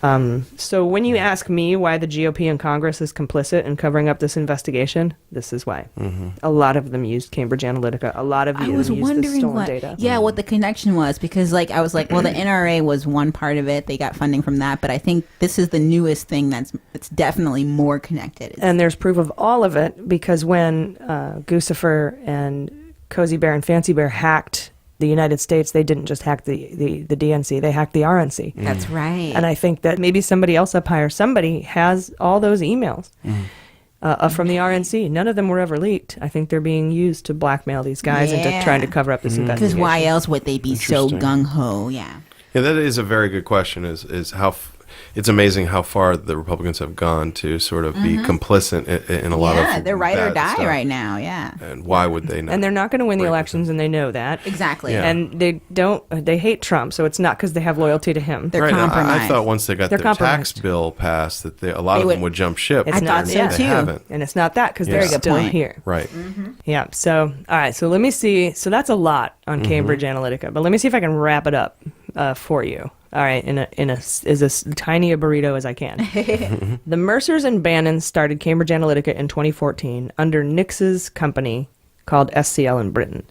So when you ask me why the GOP in Congress is complicit in covering up this investigation, this is why. A lot of them used Cambridge Analytica. A lot of them used the stolen data. Yeah, what the connection was, because I was like, well, the NRA was one part of it. They got funding from that, but I think this is the newest thing that's definitely more connected. And there's proof of all of it, because when Guccifer and Cozy Bear and Fancy Bear hacked the United States, they didn't just hack the DNC, they hacked the RNC. That's right. And I think that maybe somebody else up higher, somebody has all those emails from the RNC. None of them were ever leaked. I think they're being used to blackmail these guys into trying to cover up this investigation. Because why else would they be so gung-ho? Yeah, that is a very good question, is how... It's amazing how far the Republicans have gone to sort of be complicit in a lot of Yeah, they're ride or die stuff. right now, yeah. And why would they not? And they're not going to win the elections, and they know that. Exactly. Yeah. And they hate Trump, so it's not because they have loyalty to him. They're compromised. I thought once they got their tax bill passed that a lot of them would jump ship. It's not so too. too. Haven't. And it's not that, because they're still here. Right. Yeah. So, all right. So let me see. So that's a lot on Cambridge Analytica, but let me see if I can wrap it up for you. All right, as tiny a burrito as I can. The Mercers and Bannons started Cambridge Analytica in 2014 under Nix's company called SCL in Britain.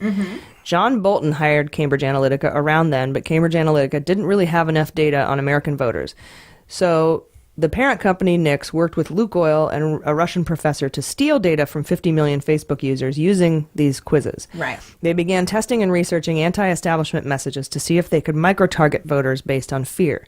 John Bolton hired Cambridge Analytica around then, but Cambridge Analytica didn't really have enough data on American voters. So the parent company, Nix, worked with Lukoil and a Russian professor to steal data from 50 million Facebook users using these quizzes. Right. They began testing and researching anti-establishment messages to see if they could micro-target voters based on fear.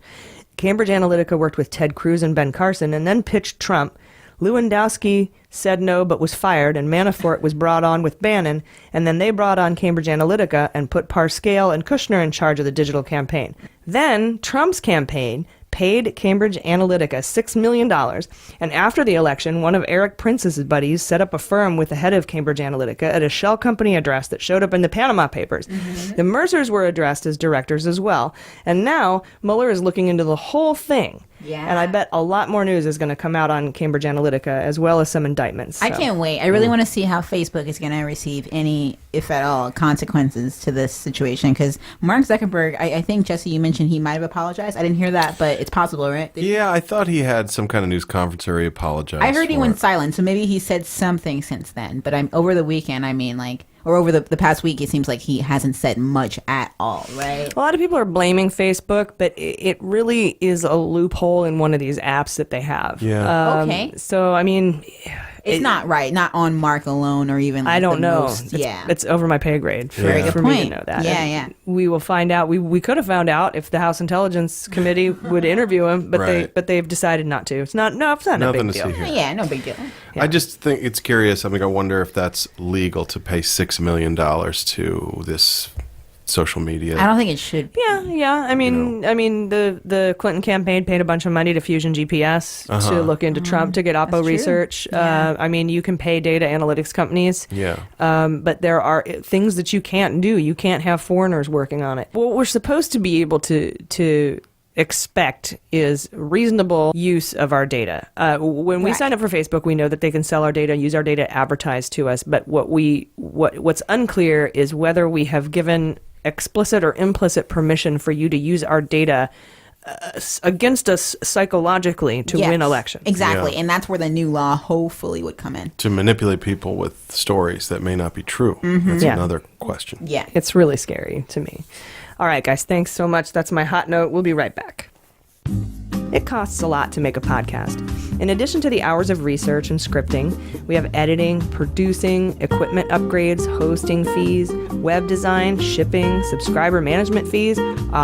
Cambridge Analytica worked with Ted Cruz and Ben Carson and then pitched Trump. Lewandowski said no but was fired, and Manafort was brought on with Bannon, and then they brought on Cambridge Analytica and put Parscale and Kushner in charge of the digital campaign. Then Trump's campaign paid Cambridge Analytica $6 million, and after the election, one of Eric Prince's buddies set up a firm with the head of Cambridge Analytica at a shell company address that showed up in the Panama Papers. The Mercers were addressed as directors as well, and now Mueller is looking into the whole thing. Yeah. And I bet a lot more news is going to come out on Cambridge Analytica, as well as some indictments. So. I can't wait. I really want to see how Facebook is going to receive any, if at all, consequences to this situation. Because Mark Zuckerberg, I think, Jesse, you mentioned he might have apologized. I didn't hear that, but it's possible, right? I thought he had some kind of news conference where he apologized. I heard he went silent, so maybe he said something since then. But over the weekend, or over the past week, it seems like he hasn't said much at all, right? A lot of people are blaming Facebook, but it really is a loophole in one of these apps that they have. Yeah. Okay. So, I mean... It's not right. Not on Mark alone, or even I don't know. Most, it's over my pay grade for Very good me point. to know that. Yeah. We will find out. We could have found out if the House Intelligence Committee would interview him, but they've decided not to. It's not a Nothing big to deal. see here. Yeah, no big deal. I just think it's curious. I wonder if that's legal to pay $6 million to this social media. I don't think it should be. Yeah. I mean, the Clinton campaign paid a bunch of money to Fusion GPS to look into Trump to get Oppo research. Yeah. I mean, you can pay data analytics companies. Yeah. But there are things that you can't do. You can't have foreigners working on it. What we're supposed to be able to expect is reasonable use of our data. When we sign up for Facebook, we know that they can sell our data, use our data, advertise to us. But what's unclear is whether we have given explicit or implicit permission for you to use our data against us psychologically to win elections. Exactly. And that's where the new law hopefully would come in. To manipulate people with stories that may not be true. That's another question. Yeah. It's really scary to me. All right, guys, thanks so much. That's my hot note. We'll be right back. It costs a lot to make a podcast. In addition to the hours of research and scripting, we have editing, producing, equipment upgrades, hosting fees, web design, shipping, subscriber management fees,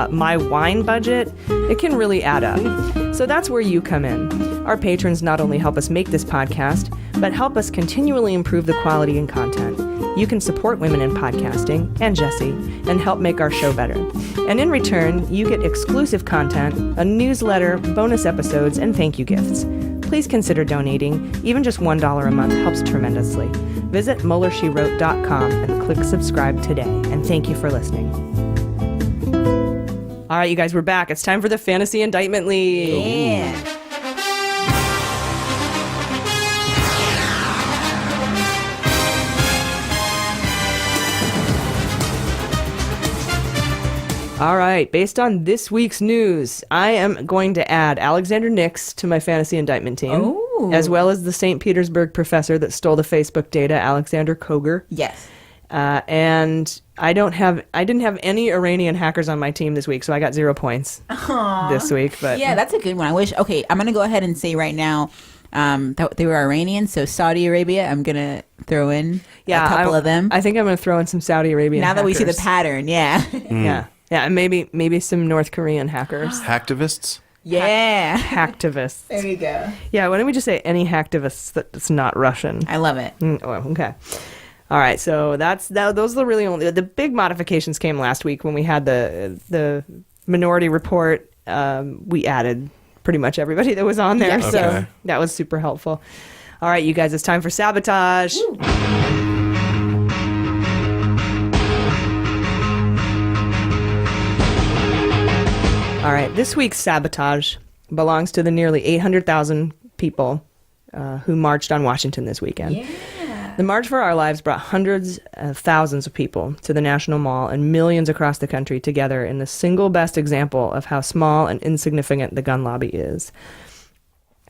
my wine budget. It can really add up. So that's where you come in. Our patrons not only help us make this podcast, but help us continually improve the quality and content. You can support Women in Podcasting and Jesse and help make our show better. And in return, you get exclusive content, a newsletter, bonus episodes, and thank you gifts. Please consider donating. Even just $1 a month helps tremendously. Visit MuellerSheWrote.com and click subscribe today. And thank you for listening. All right, you guys, we're back. It's time for the Fantasy Indictment League. Yeah. All right, based on this week's news, I am going to add Alexander Nix to my fantasy indictment team, as well as the St. Petersburg professor that stole the Facebook data, Alexander Koger. Yes. And I didn't have any Iranian hackers on my team this week, so I got 0 points this week. But yeah, that's a good one. I wish. Okay, I'm gonna go ahead and say right now that they were Iranian. So Saudi Arabia, I'm gonna throw in a couple of them. I think I'm gonna throw in some Saudi Arabian. Now that we see the hackers. pattern, yeah. Yeah, and maybe some North Korean hackers. Hacktivists? Yeah. Hacktivists. There you go. Yeah, why don't we just say any hacktivists that's not Russian? I love it. Okay. All right, so those are the really only the big modifications came last week when we had the Minority Report. We added pretty much everybody that was on there, so that was super helpful. All right, you guys, it's time for sabotage. Woo. All right, this week's sabotage belongs to the nearly 800,000 people who marched on Washington this weekend. Yeah. The March for Our Lives brought hundreds of thousands of people to the National Mall and millions across the country together in the single best example of how small and insignificant the gun lobby is.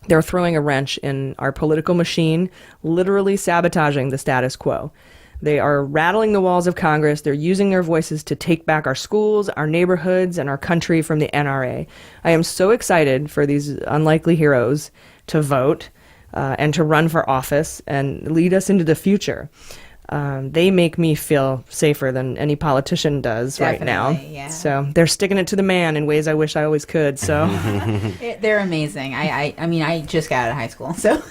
They're throwing a wrench in our political machine, literally sabotaging the status quo. They are rattling the walls of Congress. They're using their voices to take back our schools, our neighborhoods, and our country from the NRA. I am so excited for these unlikely heroes to vote and to run for office and lead us into the future. They make me feel safer than any politician does right now. Yeah. So they're sticking it to the man in ways I wish I always could. So they're amazing. I mean, I just got out of high school, so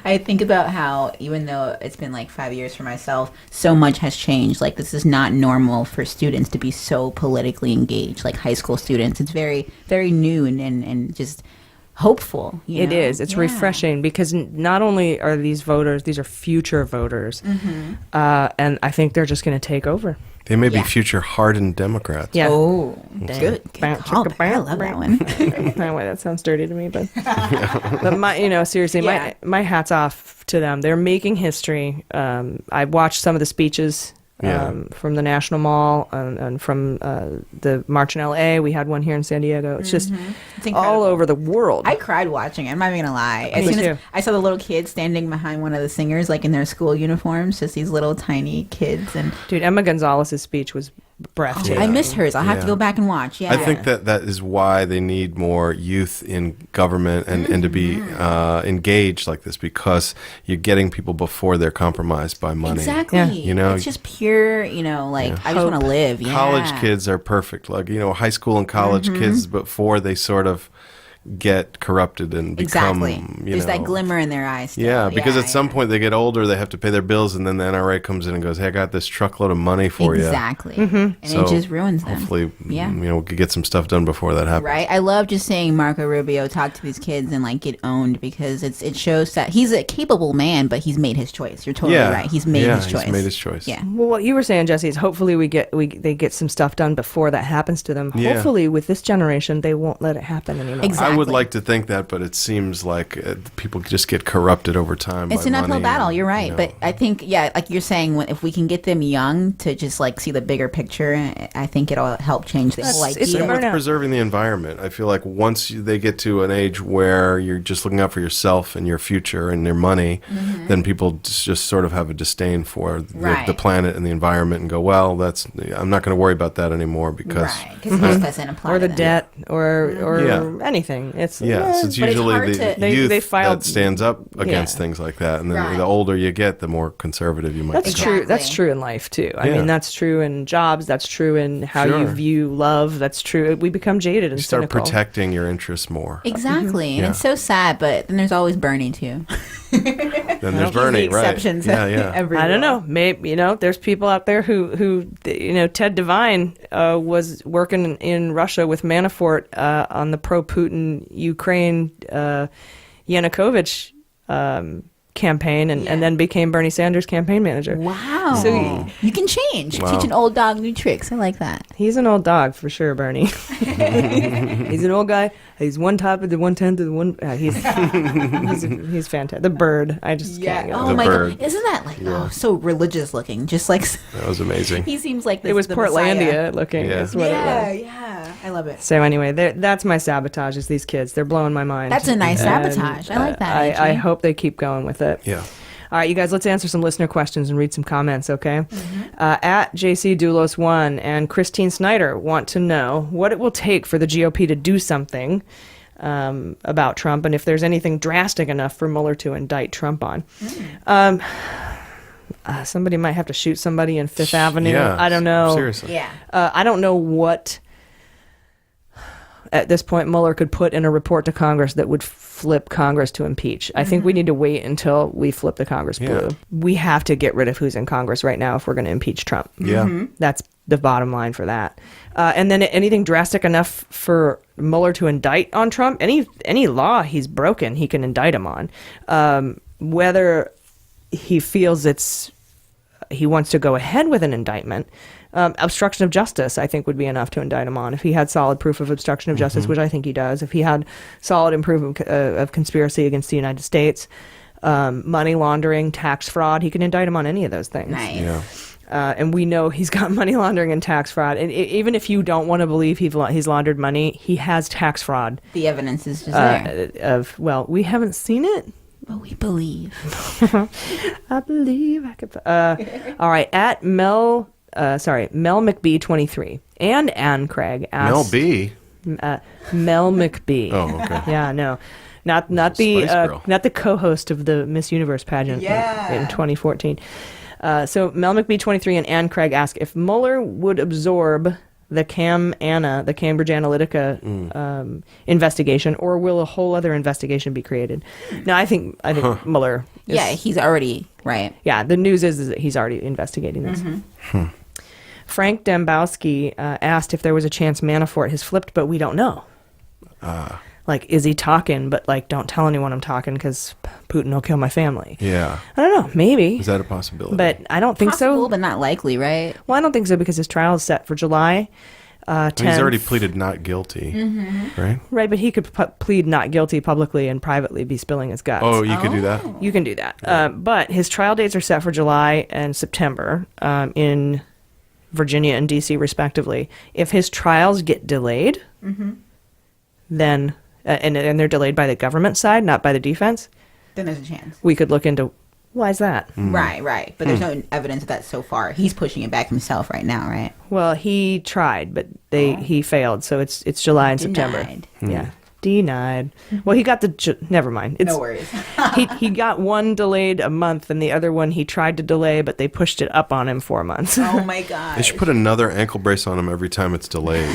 I think about how even though it's been like 5 years for myself, so much has changed. Like this is not normal for students to be so politically engaged. Like high school students, it's very, very new and just hopeful. It is. It's refreshing because not only are these voters, these are future voters. Mm-hmm. And I think they're just going to take over. They may be future hardened Democrats. Yeah. Oh, good call. I love that one. Anyway, that sounds dirty to me, but seriously, my hat's off to them. They're making history. I watched some of the speeches from the National Mall and from the March in LA. We had one here in San Diego. It's just all over the world. I cried watching it. I'm not even gonna lie. As soon as I saw the little kids standing behind one of the singers, like in their school uniforms, just these little tiny kids. And dude, Emma Gonzalez's speech was breathtaking. I missed hers. I'll have to go back and watch. Yeah, I think that is why they need more youth in government and to be engaged like this, because you're getting people before they're compromised by money. Exactly. Yeah. You know, it's just pure. You know, like I just want to live. Yeah. College kids are perfect. Like high school and college kids before they sort of get corrupted and become there's that glimmer in their eyes still. Yeah, because at some point they get older, they have to pay their bills, and then the NRA comes in and goes, hey, I got this truckload of money for you. Exactly. And it just ruins them. Hopefully we could get some stuff done before that happens. Right. I love just seeing Marco Rubio talk to these kids and like get owned, because it shows that he's a capable man, but he's made his choice. You're totally right. He's made his choice. He's made his choice. Yeah. Well, what you were saying, Jesse, is hopefully they get some stuff done before that happens to them. Yeah. Hopefully with this generation they won't let it happen anymore. Exactly. I would like to think that, but it seems like people just get corrupted over time. It's an uphill battle. You're right, you know. but I think like you're saying, if we can get them young to just like see the bigger picture, I think it'll help change the whole idea. Same with preserving the environment. I feel like once they get to an age where you're just looking out for yourself and your future and your money, then people just sort of have a disdain for the planet and the environment and go, well, I'm not going to worry about that anymore because it doesn't apply or to the them. debt or anything. It's it's usually the youth that stands up against things like that, and then the older you get, the more conservative you might That's become. true. That's true in life too. I mean, that's true in jobs. That's true in how you view love. That's true. We become jaded and you start cynical. protecting your interests more. Exactly, and it's so sad. But then there's always Bernie too. Then there's Bernie, right? Exceptions. I don't know. Maybe there's people out there who Ted Devine was working in Russia with Manafort on the pro-Putin Ukraine Yanukovych campaign and then became Bernie Sanders' campaign manager. Wow. So you can change. Wow. Teach an old dog new tricks. I like that. he's an old dog for sure, Bernie. He's an old guy. He's one top of the 1/10 of the one. He's fantastic. The bird. I just can't get Oh The my bird. god. Isn't that like so religious looking? Just like That was amazing. he seems like It was the Portlandia Messiah. looking. Yeah. Is what it was. Yeah. I love it. So anyway, that's my sabotage. Is these kids? They're blowing my mind. That's a nice And, sabotage. I like that. I AG. hope they keep going with it. Yeah. All right, you guys, let's answer some listener questions and read some comments, okay? At JC Doulos1 and Christine Snyder want to know what it will take for the GOP to do something about Trump and if there's anything drastic enough for Mueller to indict Trump on. Somebody might have to shoot somebody in Fifth Avenue. Yeah. I don't know. Seriously. Yeah. I don't know what, at this point, Mueller could put in a report to Congress that would flip Congress to impeach. I think we need to wait until we flip the Congress blue. Yeah. We have to get rid of who's in Congress right now if we're going to impeach Trump. Yeah. That's the bottom line for that. And then anything drastic enough for Mueller to indict on Trump, any law he's broken, he can indict him on. Whether he feels he wants to go ahead with an indictment, obstruction of justice, I think, would be enough to indict him on if he had solid proof of obstruction of justice, which I think he does. If he had solid proof of conspiracy against the United States, money laundering, tax fraud, he can indict him on any of those things. Nice. Yeah. And we know he's got money laundering and tax fraud. And even if you don't want to believe he's laundered money, he has tax fraud. The evidence is just there. We haven't seen it. But we believe. I believe I could. All right, at Mel McBee 23 and Ann Craig asked Mel B. Mel McBee. Oh, okay. Yeah, no, not the co-host of the Miss Universe pageant in 2014. So Mel McBee 23 and Ann Craig ask if Mueller would absorb the Cambridge Analytica investigation, or will a whole other investigation be created? No, I think Mueller. He's already right. Yeah, the news is that he's already investigating this. Frank Dembowski asked if there was a chance Manafort has flipped, but we don't know. Like, is he talking? But like, don't tell anyone I'm talking because Putin will kill my family. Yeah. I don't know. Maybe. Is that a possibility? But I don't think Possible, so. but not likely, right? Well, I don't think so because his trial is set for July 10th. He's already pleaded not guilty, right? Right, but he could plead not guilty publicly and privately be spilling his guts. Oh, you could do that? You can do that. But his trial dates are set for July and September in Virginia and D.C. respectively. If his trials get delayed, then, and they're delayed by the government side, not by the defense, Then there's a chance. we could look into, why is that? Right. But there's no evidence of that so far. He's pushing it back himself right now, right? Well, he tried, but he failed, so it's July and September. Denied. Yeah. Denied. Well, he got never mind. No worries. he got one delayed a month, and the other one he tried to delay, but they pushed it up on him 4 months. Oh my god. They should put another ankle brace on him every time it's delayed.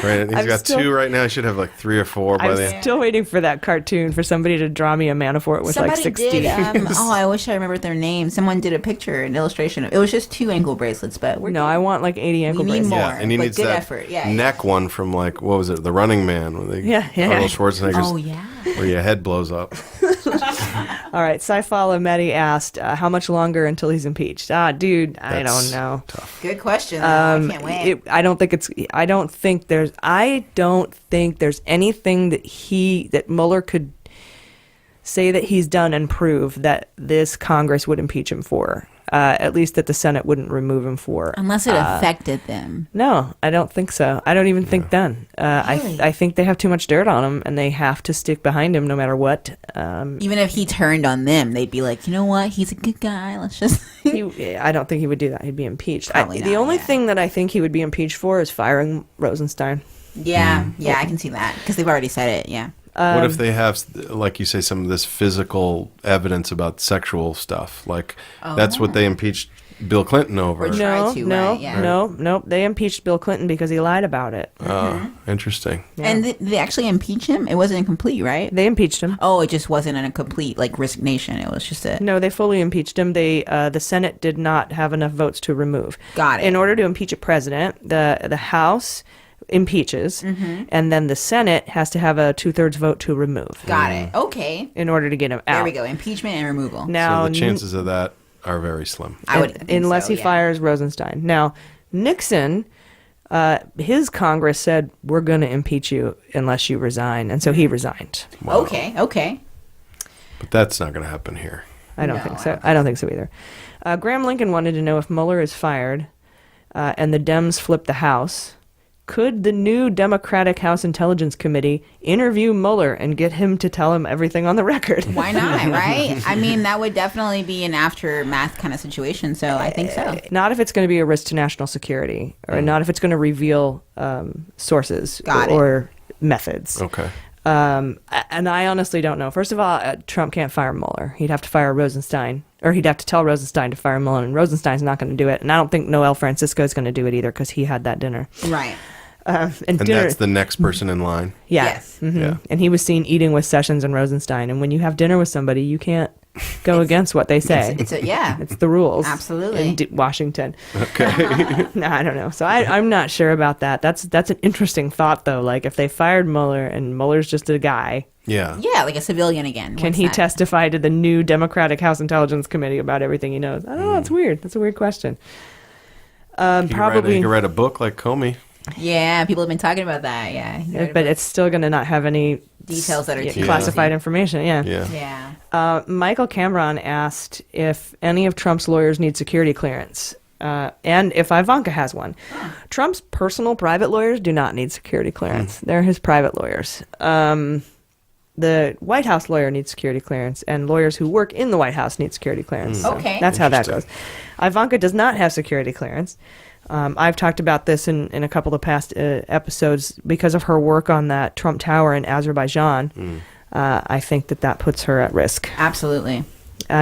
Right? He's got two right now. He should have like 3 or 4 by the end. I'm still waiting for that cartoon for somebody to draw me a Manafort with Somebody like 6 did. teeth. I wish I remembered their name. Someone did a picture, an illustration. It was just 2 ankle bracelets, but No, I want like 80 ankle We need bracelets. more. Yeah, and he but needs good that effort. Yeah, neck one from like, what was it, The Running Man? When they, Yeah. Arnold Schwarzenegger's, Oh yeah. where your head blows up. All right, Saifala Mehdi asked, how much longer until he's impeached? Dude, I That's don't know. tough. Good question. I can't wait. I don't think there's anything that Mueller could say that he's done and prove that this Congress would impeach him for. At least that the Senate wouldn't remove him for. Unless it affected them. No, I don't think so. I don't even think then. Really? I think they have too much dirt on him, and they have to stick behind him no matter what. Even if he turned on them, they'd be like, you know what? He's a good guy. Let's just. I don't think he would do that. He'd be impeached. Probably The not, only yeah. thing that I think he would be impeached for is firing Rosenstein. Yeah, I can see that because they've already said it. Yeah. What if they have, like you say, some of this physical evidence about sexual stuff? Like, that's what they impeached Bill Clinton over. Or try to, right? Yeah. No. They impeached Bill Clinton because he lied about it. Interesting. Yeah. And they actually impeach him? It wasn't incomplete, right? They impeached him. Oh, it just wasn't a complete, like, resignation. It was just a... No, they fully impeached him. The Senate did not have enough votes to remove. Got it. In order to impeach a president, the House impeaches, and then the Senate has to have a 2/3 vote to remove. Got it. Okay. In order to get him out. There we go. Impeachment and removal. Now, so the chances of that are very slim. I would think unless so, he fires Rosenstein. Now, Nixon, his Congress said, we're going to impeach you unless you resign. And so he resigned. Wow. Okay. But that's not going to happen here. I don't think so. I don't think so either. Graham Lincoln wanted to know if Mueller is fired and the Dems flip the House, could the new Democratic House Intelligence Committee interview Mueller and get him to tell him everything on the record? Why not, right? I mean, that would definitely be an aftermath kind of situation, so I think so. Not if it's going to be a risk to national security, or not if it's going to reveal sources or methods. Okay. And I honestly don't know. First of all, Trump can't fire Mueller. He'd have to fire Rosenstein, or he'd have to tell Rosenstein to fire Mueller, and Rosenstein's not going to do it. And I don't think Noel Francisco is going to do it either because he had that dinner. Right. And that's the next person in line. Yeah. Yes. Yeah. And he was seen eating with Sessions and Rosenstein. And when you have dinner with somebody, you can't go against what they say. It's the rules. Absolutely. In Washington. Okay. No, I don't know. So I'm not sure about that. That's an interesting thought, though. Like, if they fired Mueller and Mueller's just a guy. Yeah. Yeah, like a civilian again. Can he testify to the new Democratic House Intelligence Committee about everything he knows? I don't know. It's weird. That's a weird question. He could write a book like Comey. Yeah, people have been talking about that. Yeah. But it's still going to not have any details that are classified information. Yeah. Michael Cameron asked if any of Trump's lawyers need security clearance. And if Ivanka has one. Trump's personal private lawyers do not need security clearance. They're his private lawyers. The White House lawyer needs security clearance, and lawyers who work in the White House need security clearance. So okay. That's how that goes. Ivanka does not have security clearance. I've talked about this in a couple of past episodes because of her work on that Trump Tower in Azerbaijan. I think that puts her at risk. Absolutely.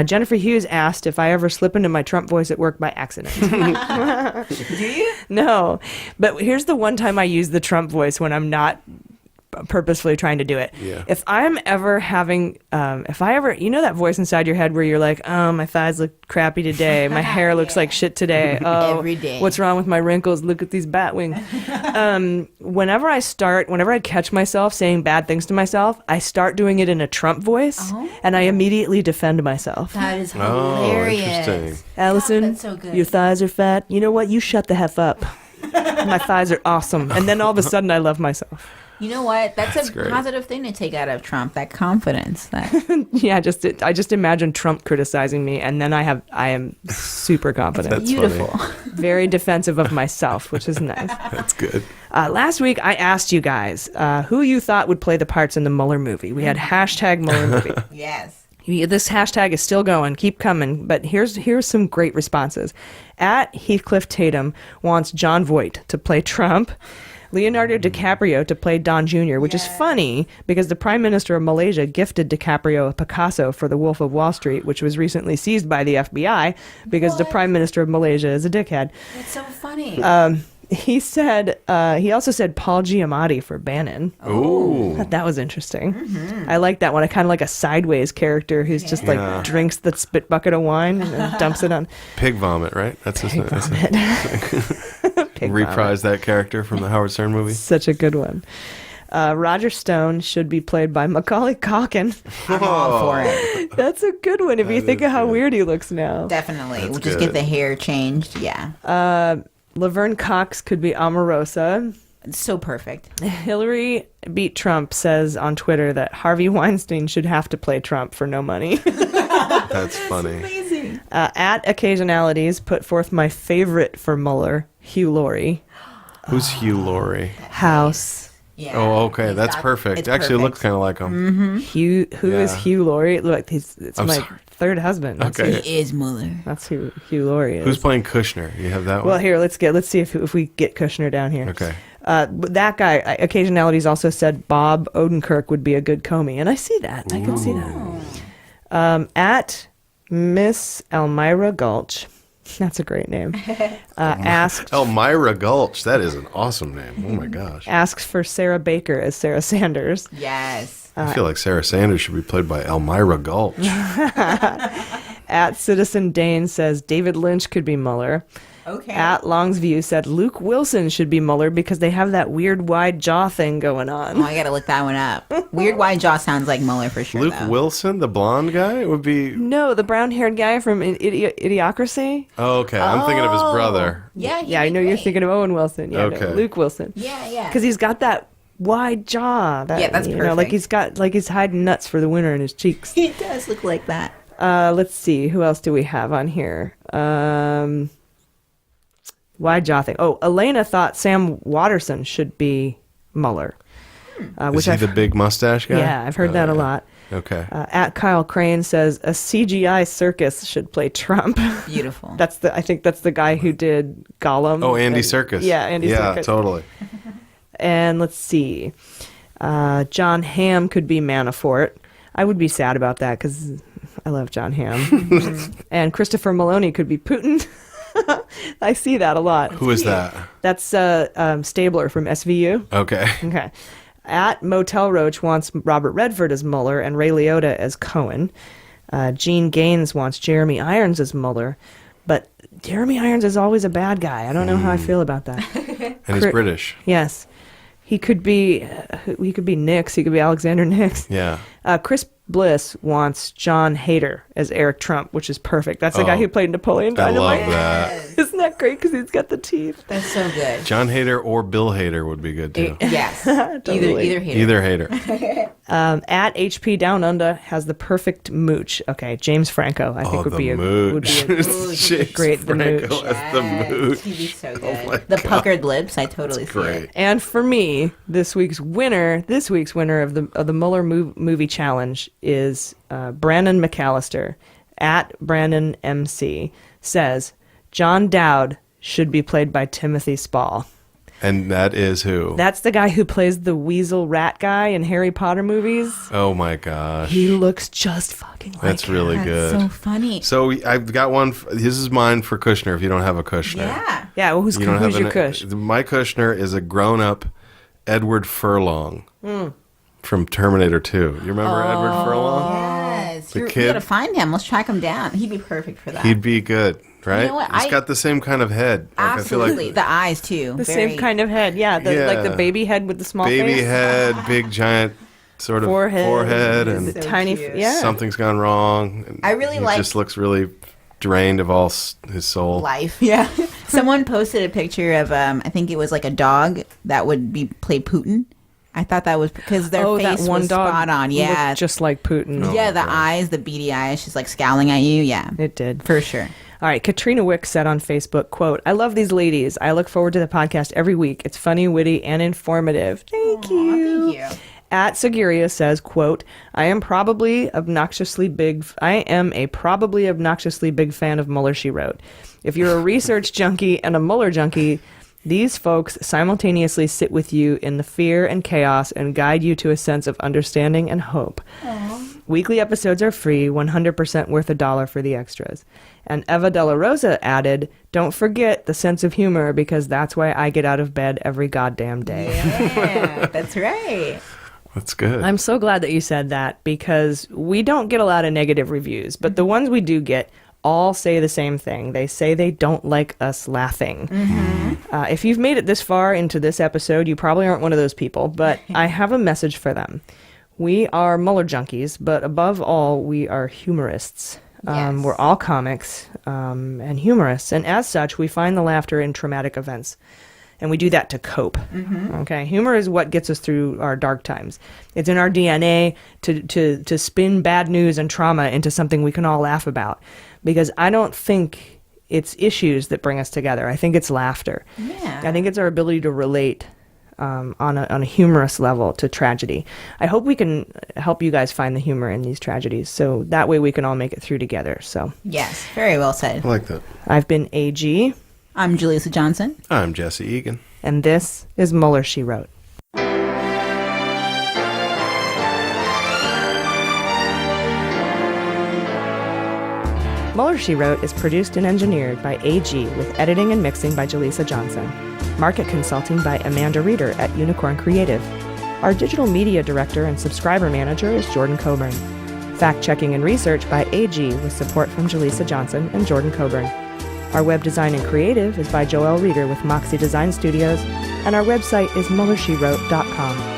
Jennifer Hughes asked if I ever slip into my Trump voice at work by accident. Do you? No. But here's the one time I use the Trump voice when I'm not purposefully trying to do it. Yeah. If I'm ever having, you know that voice inside your head where you're like, oh, my thighs look crappy today. My hair looks like shit today. Oh, every day. What's wrong with my wrinkles? Look at these bat wings. Whenever I catch myself saying bad things to myself, I start doing it in a Trump voice, and I immediately defend myself. That is hilarious. Interesting. Allison, that's so good. Your thighs are fat. You know what? You shut the F up. My thighs are awesome. And then all of a sudden I love myself. You know what? That's a great. positive thing to take out of Trump. That confidence. That Yeah, I just imagine Trump criticizing me, and then I am super confident. That's beautiful. funny. Very defensive of myself, which is nice. That's good. Last week, I asked you guys who you thought would play the parts in the Mueller movie. We had hashtag Mueller movie. Yes. This hashtag is still going. Keep coming. But here's some great responses. At Heathcliff Tatum wants John Voight to play Trump. Leonardo DiCaprio to play Don Jr., which is funny because the Prime Minister of Malaysia gifted DiCaprio a Picasso for The Wolf of Wall Street, which was recently seized by the FBI because the Prime Minister of Malaysia is a dickhead. That's so funny. He also said Paul Giamatti for Bannon. Ooh. I thought that was interesting. I like that one. I kind of like a sideways character who's just like drinks the spit bucket of wine and then dumps it on. Pig vomit, right? That's his name. Pig Reprise that character from the Howard Stern movie. Such a good one. Roger Stone should be played by Macaulay Culkin. I'm all for it. That's a good one if you think of how weird he looks now. Definitely. That's We'll just good. get the hair changed. Yeah. Laverne Cox could be Omarosa. It's so perfect. Hillary beat Trump says on Twitter that Harvey Weinstein should have to play Trump for no money. That's funny. Amazing. At Occasionalities, put forth my favorite for Mueller, Hugh Laurie. Who's Hugh Laurie? House. Yeah. Oh, okay. That's perfect. it's Actually, it perfect. looks kind of like him. Who is Yeah. Hugh Laurie? Look, it's I'm my sorry. third husband. That's, Okay. He is Mueller. that's who Hugh Laurie is. Who's playing Kushner? You have that Well, one? here, let's see if we get Kushner down here. Okay. But that guy, Occasionalities also said Bob Odenkirk would be a good Comey, and I see that. I can see that. At Miss Elmira Gulch, that's a great name, asked Elmira Gulch. That is an awesome name. Oh, my gosh. asks for Sarah Baker as Sarah Sanders. Yes. I feel like Sarah Sanders should be played by Elmira Gulch. At Citizen Dane says David Lynch could be Mueller. Okay. At Longsview said Luke Wilson should be Mueller because they have that weird wide jaw thing going on. Oh, I gotta look that one up. Weird wide jaw sounds like Mueller for sure. Luke though. Wilson, the blonde guy, would be. No, the brown-haired guy from Idiocracy. Oh, okay. I'm thinking of his brother. Yeah, I know you're thinking of Owen Wilson. Yeah, Okay. no, Luke Wilson. Yeah. Because he's got that wide jaw. That, Yeah, that's you know, like he's hiding nuts for the winter in his cheeks. He does look like that. Let's see. Who else do we have on here? Wide jaw thing. Oh, Elena thought Sam Watterson should be Mueller. Is he the big mustache guy? Yeah, I've heard that a lot. Okay. At Kyle Crane says a CGI circus should play Trump. Beautiful. I think that's the guy who did Gollum. Oh, Andy Serkis. Yeah, Andy Serkis. Yeah, totally. And let's see. John Hamm could be Manafort. I would be sad about that because I love John Hamm. And Christopher Maloney could be Putin. I see that a lot. Who is that? That's Stabler from SVU. Okay. Okay. At Motel Roach wants Robert Redford as Mueller and Ray Liotta as Cohen. Gene Gaines wants Jeremy Irons as Mueller. But Jeremy Irons is always a bad guy. I don't know how I feel about that. And he's British. Yes. He could be Nix. He could be Alexander Nix. Yeah. Chris Bliss wants John Hader as Eric Trump, which is perfect. That's the guy who played Napoleon Dynamite. I love that. Isn't that great? Because he's got the teeth. That's so good. John Hader or Bill Hader would be good too. Yes. Totally. Either Hader. At HP Down Under has the perfect mooch. Okay, James Franco I think would be a James great Franco the mooch. as the mooch. He'd be so good. Oh my the God. puckered lips, I totally see Great. it. And for me, this week's winner of the Mueller movie challenge is Brandon McAllister. At Brandon MC says John Dowd should be played by Timothy Spall. And that is who? That's the guy who plays the weasel rat guy in Harry Potter movies. Oh my gosh. He looks just fucking like That's really him. good. So funny. So I've got one. This is mine for Kushner if you don't have a Kushner. Yeah. Yeah, well, who's You don't have your Kush? My Kushner is a grown-up Edward Furlong from Terminator 2. You remember Edward Furlong? Yes. The You kid? gotta find him. Let's track him down. He'd be perfect for that. He'd be good, right? You know what? He's got the same kind of head. Like, Absolutely. I feel like the eyes, too. The same kind of head, yeah. Like the baby head with the small baby face. head, big giant sort of forehead and the tiny, yeah. something's gone wrong. And I really he like- just looks really drained of all his soul. Life. Yeah. Someone posted a picture of, I think it was like a dog that would play Putin. I thought that was because their that face one was dog spot on. Yeah. looked just like Putin. Yeah, the eyes, the beady eyes, she's like scowling at you. Yeah. It did. For sure. All right, Katrina Wick said on Facebook, quote, I love these ladies. I look forward to the podcast every week. It's funny, witty, and informative. Thank you. Thank you. At Seguria says, quote, I am a probably obnoxiously big fan of Mueller, She Wrote. If you're a research junkie and a Mueller junkie, these folks simultaneously sit with you in the fear and chaos and guide you to a sense of understanding and hope. Weekly episodes are free, 100% worth $1 for the extras. And Eva De La Rosa added, don't forget the sense of humor because that's why I get out of bed every goddamn day. Yeah, that's right. That's good. I'm so glad that you said that because we don't get a lot of negative reviews, but the ones we do get all say the same thing. They say they don't like us laughing. If you've made it this far into this episode, you probably aren't one of those people, but I have a message for them. We are Mueller junkies, but above all, we are humorists. Yes. We're all comics and humorists, and as such, we find the laughter in traumatic events. And we do that to cope. Okay, humor is what gets us through our dark times. It's in our DNA to spin bad news and trauma into something we can all laugh about. Because I don't think it's issues that bring us together. I think it's laughter. Yeah. I think it's our ability to relate on a humorous level to tragedy. I hope we can help you guys find the humor in these tragedies, so that way we can all make it through together. So Yes, very well said. I like that. I've been AG. I'm Julissa Johnson. I'm Jesse Egan. And this is Mueller, She Wrote. Mueller, She Wrote is produced and engineered by AG with editing and mixing by Julissa Johnson. Market consulting by Amanda Reeder at Unicorn Creative. Our digital media director and subscriber manager is Jordan Coburn. Fact-checking and research by AG with support from Jaleesa Johnson and Jordan Coburn. Our web design and creative is by Joelle Rieger with Moxie Design Studios, and our website is MuellerSheWrote.com.